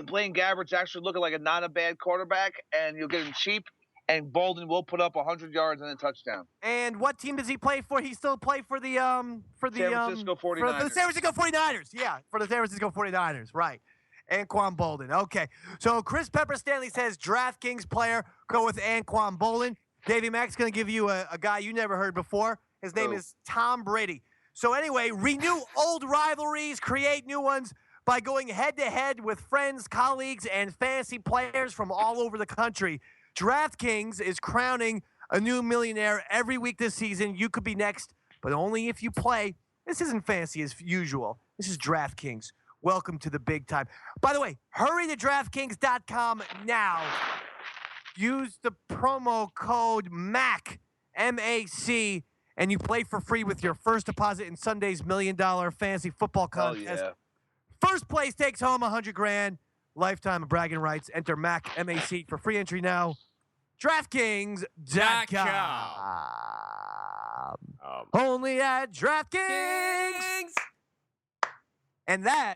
Blaine Gabbert's actually looking like not a bad quarterback, and you'll get him cheap. And Bolden will put up 100 yards and a touchdown. And what team does he play for? He still play for the San Francisco 49ers. For the San Francisco 49ers. Yeah, for the San Francisco 49ers. Right. Anquan Bolden. Okay. So Chris Pepper Stanley says DraftKings player, go with Anquan Bolden. Davey Mac's going to give you a guy you never heard before. His name is Tom Brady. So anyway, renew old rivalries, create new ones by going head-to-head with friends, colleagues, and fantasy players from all over the country. DraftKings is crowning a new millionaire every week this season. You could be next, but only if you play. This isn't fancy as usual. This is DraftKings. Welcome to the big time. By the way, hurry to DraftKings.com now. Use the promo code MAC, M-A-C, and you play for free with your first deposit in Sunday's $1 Million Fantasy Football Contest. Yeah. First place takes home $100,000. Lifetime of bragging rights. Enter MAC, M-A-C for free entry now. DraftKings.com. Only at DraftKings. And that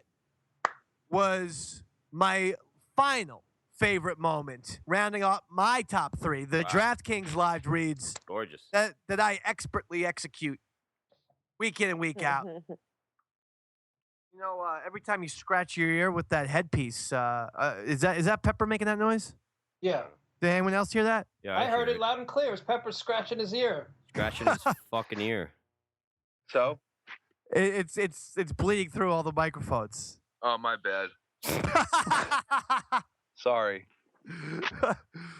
was my final favorite moment, rounding up my top three, the DraftKings live reads. Gorgeous. That I expertly execute week in and week out. You know, every time you scratch your ear with that headpiece, is that Pepper making that noise? Yeah. Did anyone else hear that? Yeah, I heard it loud and clear. It was Pepper scratching his ear. Scratching his fucking ear. So? It's bleeding through all the microphones. Oh, my bad. Sorry.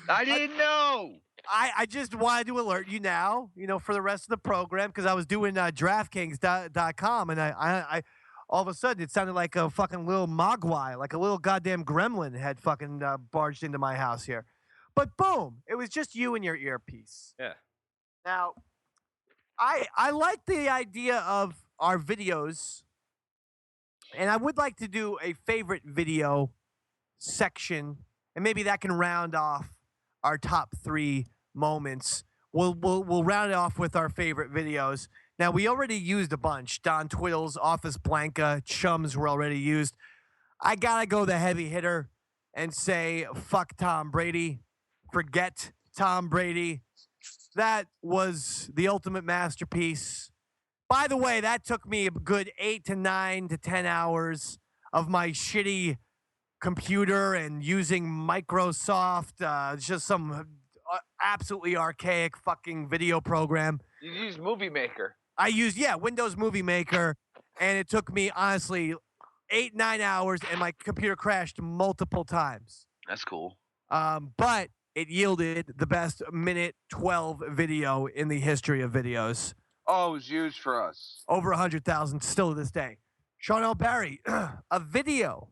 I didn't know. I just wanted to alert you now, for the rest of the program, because I was doing DraftKings.com, and I all of a sudden it sounded like a fucking little mogwai, like a little goddamn gremlin had fucking barged into my house here. But boom, it was just you and your earpiece. Yeah. Now, I like the idea of our videos, and I would like to do a favorite video section, and maybe that can round off our top 3 moments. We'll round it off with our favorite videos. Now, we already used a bunch. Don Twiddle's Office Blanca, Chums were already used. I gotta go the heavy hitter and say, fuck Tom Brady. Forget Tom Brady. That was the ultimate masterpiece. By the way, that took me a good 8 to 9 to 10 hours of my shitty computer and using Microsoft, just some absolutely archaic fucking video program. You use Movie Maker. I used, Windows Movie Maker, and it took me, honestly, 8-9 hours, and my computer crashed multiple times. That's cool. But it yielded the best minute 12 video in the history of videos. Oh, it was used for us. Over 100,000 still to this day. Sean L. Barry, a video.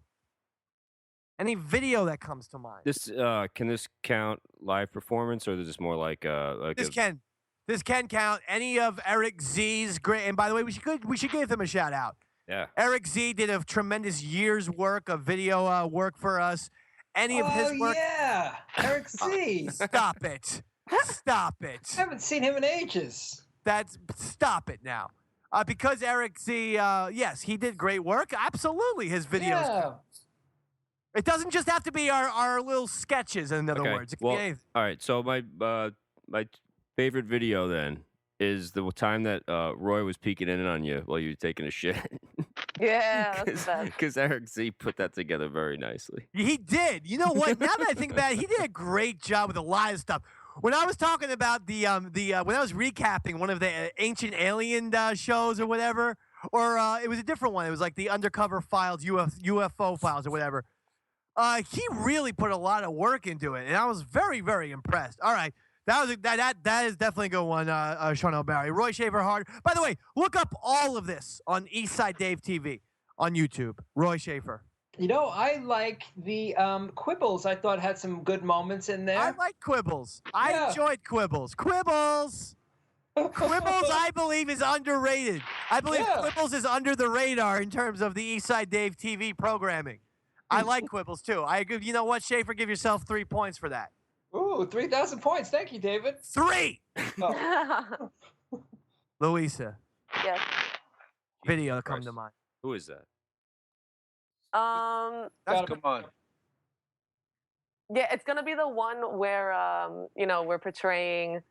Any video that comes to mind. This can this count live performance, or is this more like This can count any of Eric Z's great. And by the way, we should give him a shout out. Yeah. Eric Z did a tremendous year's work of video work for us. Any of his work. Yeah, Eric Z. Stop it. Stop it. I haven't seen him in ages. Stop it now. Because Eric Z, yes, he did great work. Absolutely, his videos. Yeah. It doesn't just have to be our little sketches, in other words. It can be anything. All right. So my favorite video then is the time that Roy was peeking in on you while you were taking a shit. Yeah, that's the best. Because Eric Z put that together very nicely. He did. You know what? Now that I think about it, he did a great job with a lot of stuff. When I was talking about when I was recapping one of the Ancient Alien shows or whatever, or it was a different one. It was like the Undercover Files, UFO Files or whatever. He really put a lot of work into it, and I was very, very impressed. All right. That is definitely a good one, Sean L. Barry. Roy Schaefer Hard. By the way, look up all of this on Eastside Dave TV on YouTube. Roy Schaefer. You know, I like the Quibbles. I thought had some good moments in there. I like Quibbles. I enjoyed Quibbles. Quibbles, I believe, is underrated. I believe Quibbles is under the radar in terms of the Eastside Dave TV programming. I like Quibbles, too. I agree. You know what, Schaefer? Give yourself 3 points for that. Ooh, 3,000 points. Thank you, David. 3! Oh. Louisa. Yes. Video come to mind. Who is that? Come on. Yeah, it's gonna be the one where we're portraying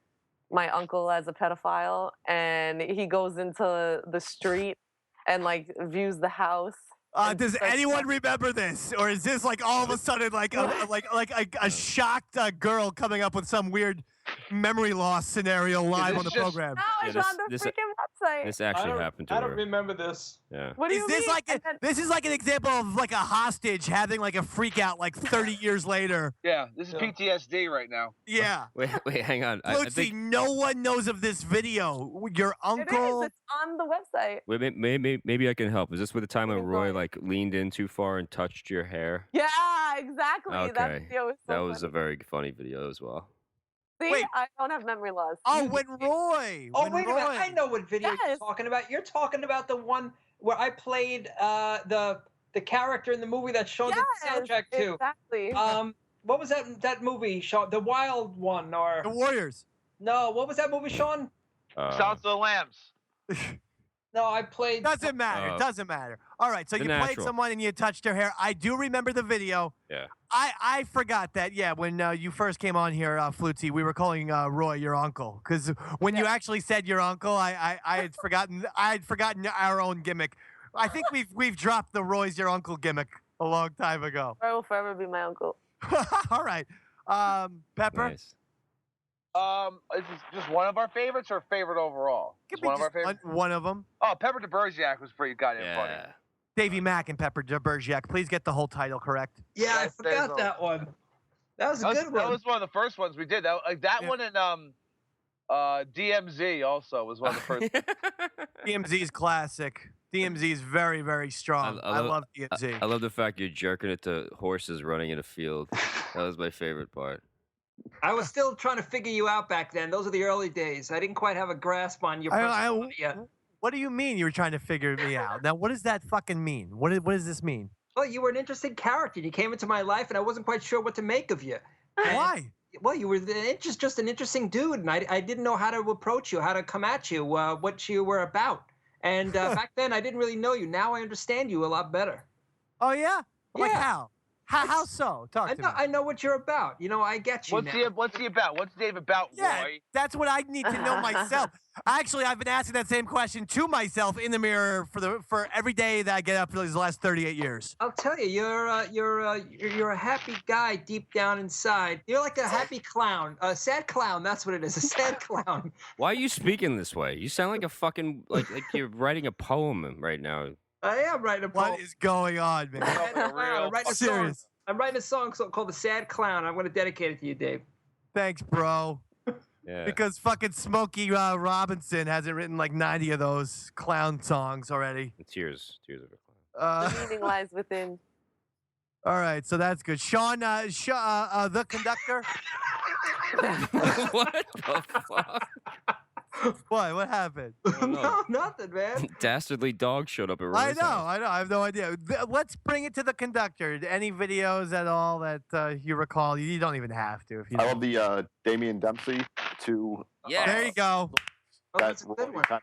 my uncle as a pedophile, and he goes into the street and like views the house. Does anyone remember this, or is this like all of a sudden like a shocked girl coming up with some weird memory loss scenario live on the program? No, it's on the freaking website. This actually happened to her. I don't remember this. Yeah. What do you mean? This is like an example of like a hostage having like a freak out like 30 years later. Yeah, this is PTSD right now. Yeah. Wait, hang on. I Lucy, think no one knows of this video. Your uncle. It is. It's on the website. wait, maybe I can help. Is this with the time when Roy like leaned in too far and touched your hair? Yeah, exactly. Okay. That video was so That was funny. a very funny video as well. See, Wait. I don't have memory loss. Oh, when Roy. Oh, when wait a Roy. minute. I know what video you're Yes. talking about. You're talking about the one where I played the character in the movie that Sean did the soundtrack to. Exactly. What was that movie, Sean? The Wild One, or The Warriors. no? What was that movie, Sean? Sounds of the Lambs. No, I played. Doesn't matter. Doesn't matter. All right, so The you played Natural. someone and you touched her hair. I do remember the video. Yeah. I forgot that. Yeah, when you first came on here, Flutzy, we were calling Roy your uncle because when you actually said your uncle, I had forgotten. I had forgotten our own gimmick. I think we've dropped the Roy's your uncle gimmick a long time ago. I will forever be my uncle. All right, Pepper. Nice. Is this just one of our favorites or favorite overall? Could Just be one of our just favorites. one of them. Oh, Pepper de Bergerac was pretty goddamn funny. Yeah. Davey Mac and Pepper de Bergerac. Please get the whole title correct. Yeah, I Yes, forgot there's that one. That was a good That one. was one of the first ones we did. That Yeah. one and DMZ also was one of the first. DMZ's classic. DMZ is very, very strong. I love DMZ. I love the fact you're jerking it to horses running in a field. That was my favorite part. I was still trying to figure you out back then. Those are the early days. I didn't quite have a grasp on your personality yet. What do you mean you were trying to figure me out? Now, what does that fucking mean? What does this mean? Well, you were an interesting character. You came into my life, and I wasn't quite sure what to make of you. And, Why? Well, you were just an interesting dude, and I didn't know how to approach you, how to come at you, what you were about. And back then, I didn't really know you. Now I understand you a lot better. Oh, yeah? Like Yeah. how? How so? Talk to me. I know what you're about. You know, I get you What's he about? What's Dave about, Yeah, Roy? that's what I need to know myself. Actually, I've been asking that same question to myself in the mirror for every day that I get up for these last 38 years. I'll tell you, you're a happy guy deep down inside. You're like a happy clown, a sad clown. That's what it is, a sad clown. Why are you speaking this way? You sound like a fucking like you're writing a poem right now. I am writing a poem. What is going on, man? I'm writing a song. Serious. I'm writing a song called "The Sad Clown." I'm going to dedicate it to you, Dave. Thanks, bro. Yeah. Because fucking Smokey Robinson hasn't written like 90 of those clown songs already. Tears of a clown. The meaning lies within. All right, so that's good. Sean, the conductor. What the fuck? What happened? No, nothing, man. Dastardly dog showed up at Roy's I know. house. I have no idea. Let's bring it to the conductor. Any videos at all that you recall? You don't even have to. If you I don't. love the Damian Dempsey to. Yeah. There you go. Oh, that's a good one. So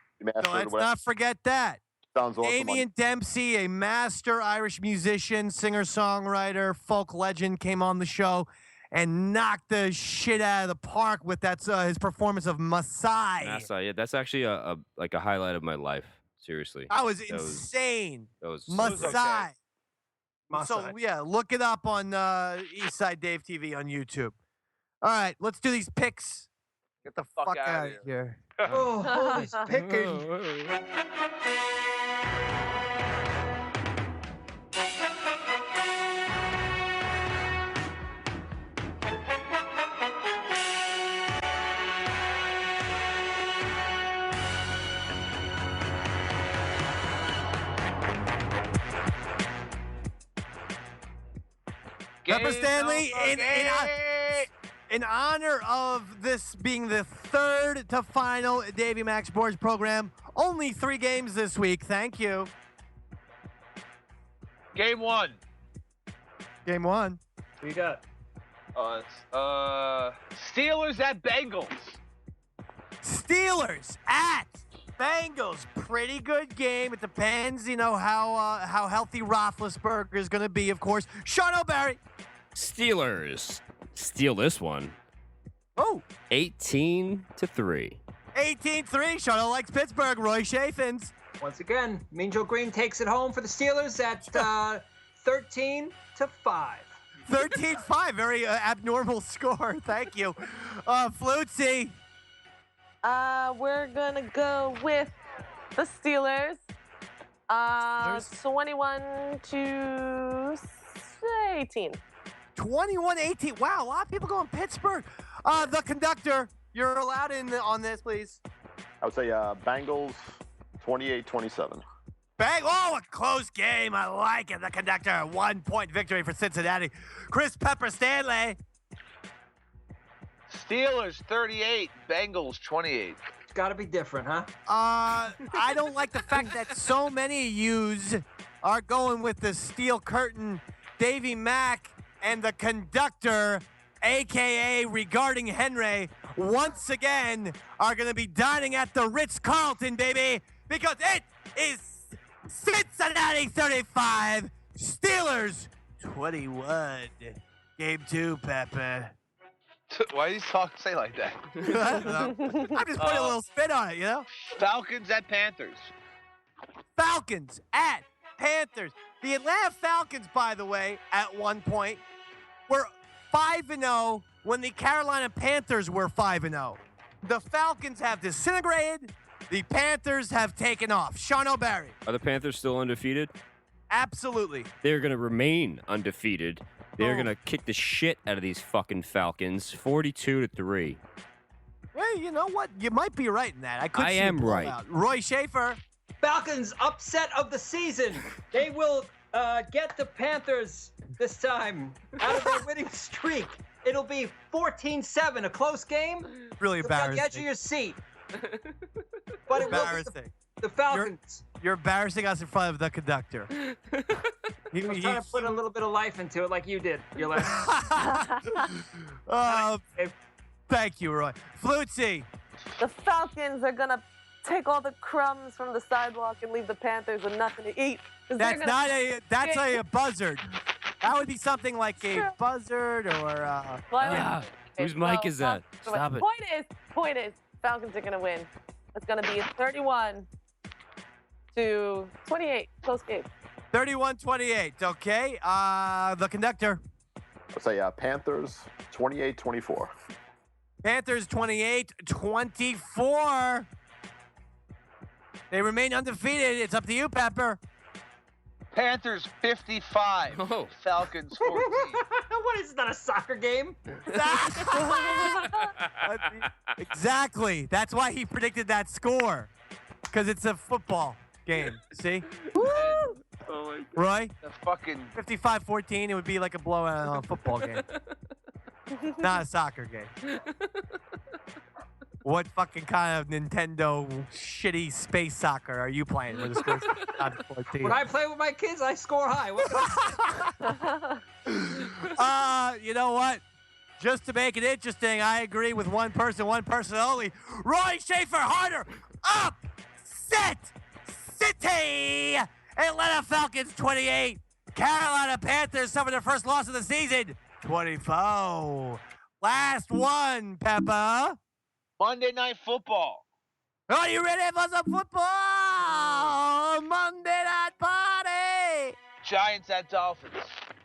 let's not forget that. Sounds awesome. Damian Dempsey, a master Irish musician, singer-songwriter, folk legend, came on the show and knocked the shit out of the park with his performance of Masai. Masai, yeah, that's actually a highlight of my life. Seriously. That was insane. That was Masai. Masai. So yeah, look it up on Eastside Dave TV on YouTube. All right, let's do these picks. Get the fuck out of here. Oh, he's picking. Pepper Stanley, in honor of this being the third to final Davey Mac Sports Program, only 3 games this week. Thank you. Game 1. Game 1. Who you got? Steelers at Bengals. Steelers at Bengals. Pretty good game. It depends, how healthy Roethlisberger is going to be, of course. Sean O'Barry. Steelers steal this one. Oh. 18-3. 18-3. Sean O likes Pittsburgh. Roy Chaffins. Once again, Mean Joe Green takes it home for the Steelers at 13-5. 13-5. Very abnormal score. Thank you. Flutzy. We're gonna go with the Steelers. 21-18. 21-18. Wow, a lot of people going Pittsburgh. The conductor, you're allowed in on this, please. I would say Bengals 28-27. Bang! Oh, a close game. I like it. The conductor, 1-point victory for Cincinnati. Chris Pepper Stanley. Steelers 38, Bengals 28. It's got to be different, huh? I don't like the fact that so many of yous are going with the steel curtain. Davey Mac and the conductor, a.k.a. Regarding Henry, once again are going to be dining at the Ritz-Carlton, baby, because it is Cincinnati 35, Steelers 21. Game 2, Pepper. Why do you say like that? I don't know. I'm just putting a little spin on it, Falcons at Panthers. Falcons at Panthers. The Atlanta Falcons, by the way, at one point, were 5-0 when the Carolina Panthers were 5-0. The Falcons have disintegrated. The Panthers have taken off. Sean O'Barry. Are the Panthers still undefeated? Absolutely. They're going to remain undefeated. They're Oh. going to kick the shit out of these fucking Falcons, 42-3. Well, you know what? You might be right in that. I could I see am a blowout. right. Roy Schaefer. Falcons upset of the season. They will get the Panthers this time out of their winning streak. It'll be 14-7, a close game. Really You'll get embarrassing. your seat. But it will Embarrassing. be the Falcons. You're embarrassing us in front of the conductor. I was trying to put a little bit of life into it like you did. You're like, thank you, Roy. Flutzy. The Falcons are gonna take all the crumbs from the sidewalk and leave the Panthers with nothing to eat. That's a buzzard. That would be something like a buzzard or. Yeah. Whose mic is that? Stop it. Point is, Falcons are gonna win. It's gonna be a 31-28 close game. 31-28. Okay. The conductor. Let's say Panthers 28-24. Panthers 28-24. They remain undefeated. It's up to you, Pepper. Panthers 55. Oh. Falcons 14. what is that, a soccer game? Exactly. That's why he predicted that score. Because it's a football game. See? Oh my God. Roy? The fucking 55-14, it would be like a blowout on a football game. Not a soccer game. What fucking kind of Nintendo shitty space soccer are you playing with the score 14? When I play with my kids, I score high. What You know what? Just to make it interesting, I agree with one person only. Roy Schaefer, harder! Up! Sit! City! Atlanta Falcons 28. Carolina Panthers suffer their first loss of the season. 24. Last one, Peppa. Monday Night Football. Are you ready for some football? Monday Night Party. Giants at Dolphins.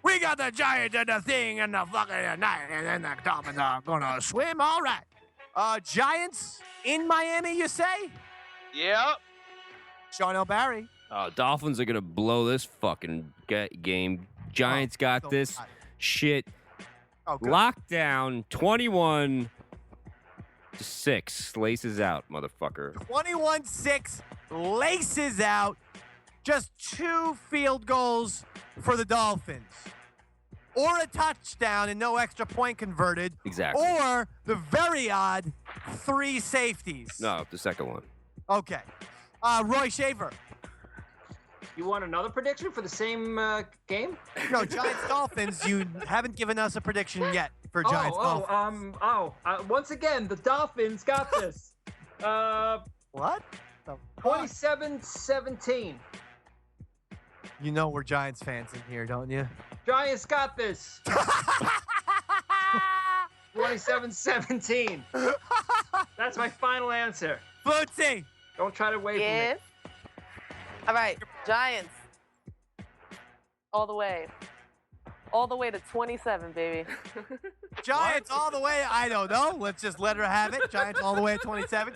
We got the Giants and the thing and the fucking night, and then the Dolphins are gonna swim. All right. Giants in Miami, you say? Yep. Sean O'Barry. Dolphins are gonna blow this fucking game. Giants got so this hot. shit good. lockdown. 21-6. Laces out, motherfucker. 21-6, laces out. Just 2 field goals for the Dolphins. Or a touchdown and no extra point converted. Exactly. Or the very odd 3 safeties. No, the second one. Okay. Roy Schaefer. You want another prediction for the same game? No, Giants-Dolphins. You haven't given us a prediction yet for Giants-Dolphins. Once again, the Dolphins got this. What? 27-17. You know we're Giants fans in here, don't you? Giants got this. 27-17. That's my final answer. Bootsy. Don't try to wait Yes. for me. All right, Giants. All the way. All the way to 27, baby. Giants all the way. I don't know. Let's just let her have it. Giants all the way at 27.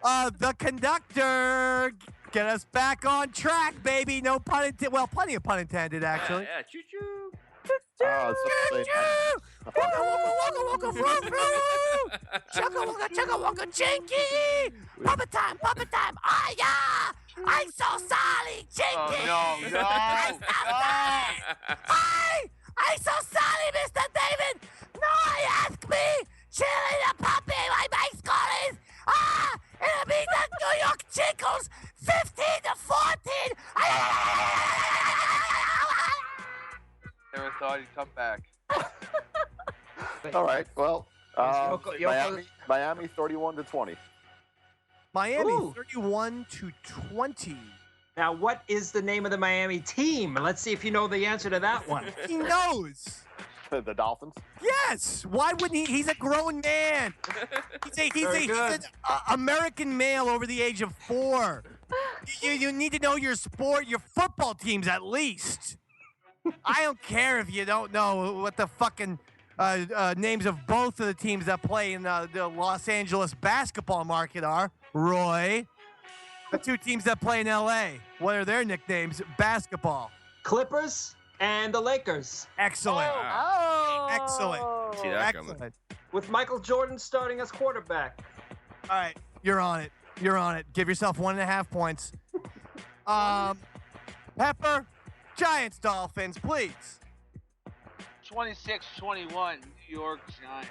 The conductor, get us back on track, baby. No pun intended. Well, plenty of pun intended, actually. Yeah, choo-choo. Oh, it's Waka waka waka waka flu flu. Chugga waka chugga waka chinky. Papa time, papa time. Ah yeah. I'm so sorry, chinky. Oh, no. Hi, I'm so sorry, Mr. David. No, I ask me. Chili the puppy. My score is it'll be the New York Chickles, 15-14. Never thought he'd come back. All right. Well, Yoko- Miami 31-20. Miami Ooh. 31-20. Now, what is the name of the Miami team? Let's see if you know the answer to that one. He knows. The Dolphins. Yes. Why wouldn't he? He's a grown man. He's an American male over the age of 4. You need to know your sport, your football teams at least. I don't care if you don't know what the fucking names of both of the teams that play in the Los Angeles basketball market are. Roy. The 2 teams that play in L.A. What are their nicknames? Basketball. Clippers and the Lakers. Excellent. Oh. Excellent. See that coming. Excellent. With Michael Jordan starting as quarterback. All right, you're on it. You're on it. Give yourself 1.5 points. Pepper, Giants, Dolphins, please. 26-21. York Giants.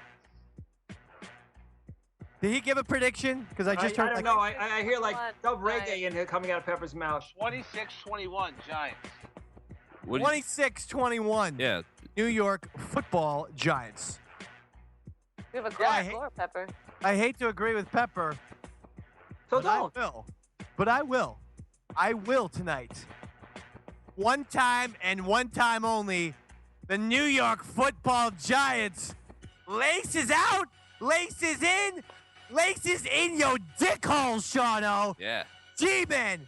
Did he give a prediction? Because I just heard. I don't know. I hear like dub reggae in here coming out of Pepper's mouth. 26-21 Giants. 26-21. Yeah. New York Football Giants. You have a glass floor, Pepper. I hate to agree with Pepper. So but don't. I will. But I will. I will tonight. One time and one time only. The New York Football Giants. Laces out. Laces in. Laces in your dick hole, Shawno. Yeah. G-Men.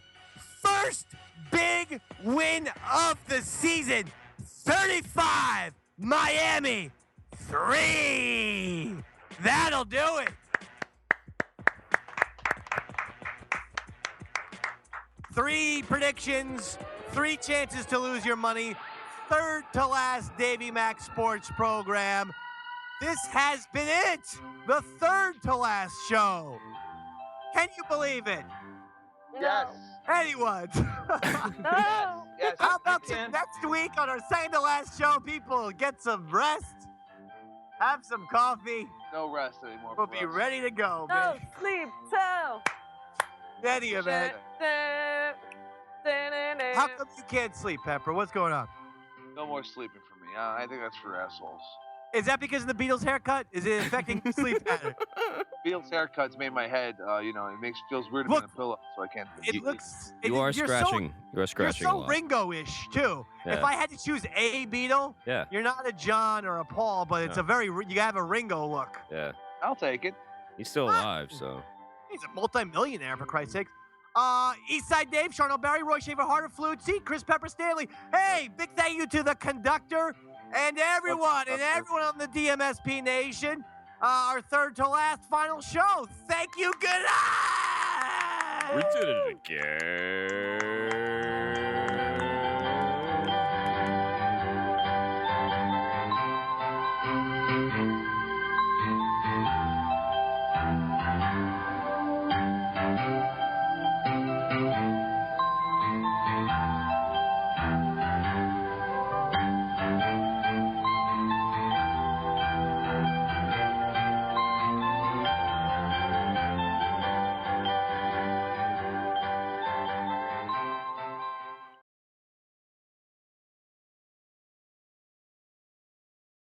First big win of the season. 35. Miami. 3. That'll do it. 3 predictions, 3 chances to lose your money. Third to last Davey Mac Sports Program. This has been it. The third to last show. Can you believe it? Yes. Anyone? No. Yes. How about can. next week on our second to last show, people get some rest, have some coffee. No rest anymore. We'll for be us. ready to go, No man. sleep till. In any event, how come you can't sleep, Pepper? What's going on? No more sleeping for me. I think that's for assholes. Is that because of the Beatles haircut? Is it affecting your sleep pattern? Beals haircuts made my head, it feels weird to be in a pillow, so I can't. It looks. You are you're scratching. You are scratching You're a so lot. Ringo-ish too. If Yeah. I had to choose a Beatle, Yeah. you're not a John or a Paul, but it's No. a very you have a Ringo look. Yeah. I'll take it. He's still alive, so. He's a multi-millionaire for Christ's sake. Eastside Dave, Charnel Barry, Roy Shaver, Harder, Flute C, Chris Pepper Stanley. Hey, big thank you to the conductor and everyone on the DMSP Nation. Our third to last final show. Thank you. Good night. We did it again.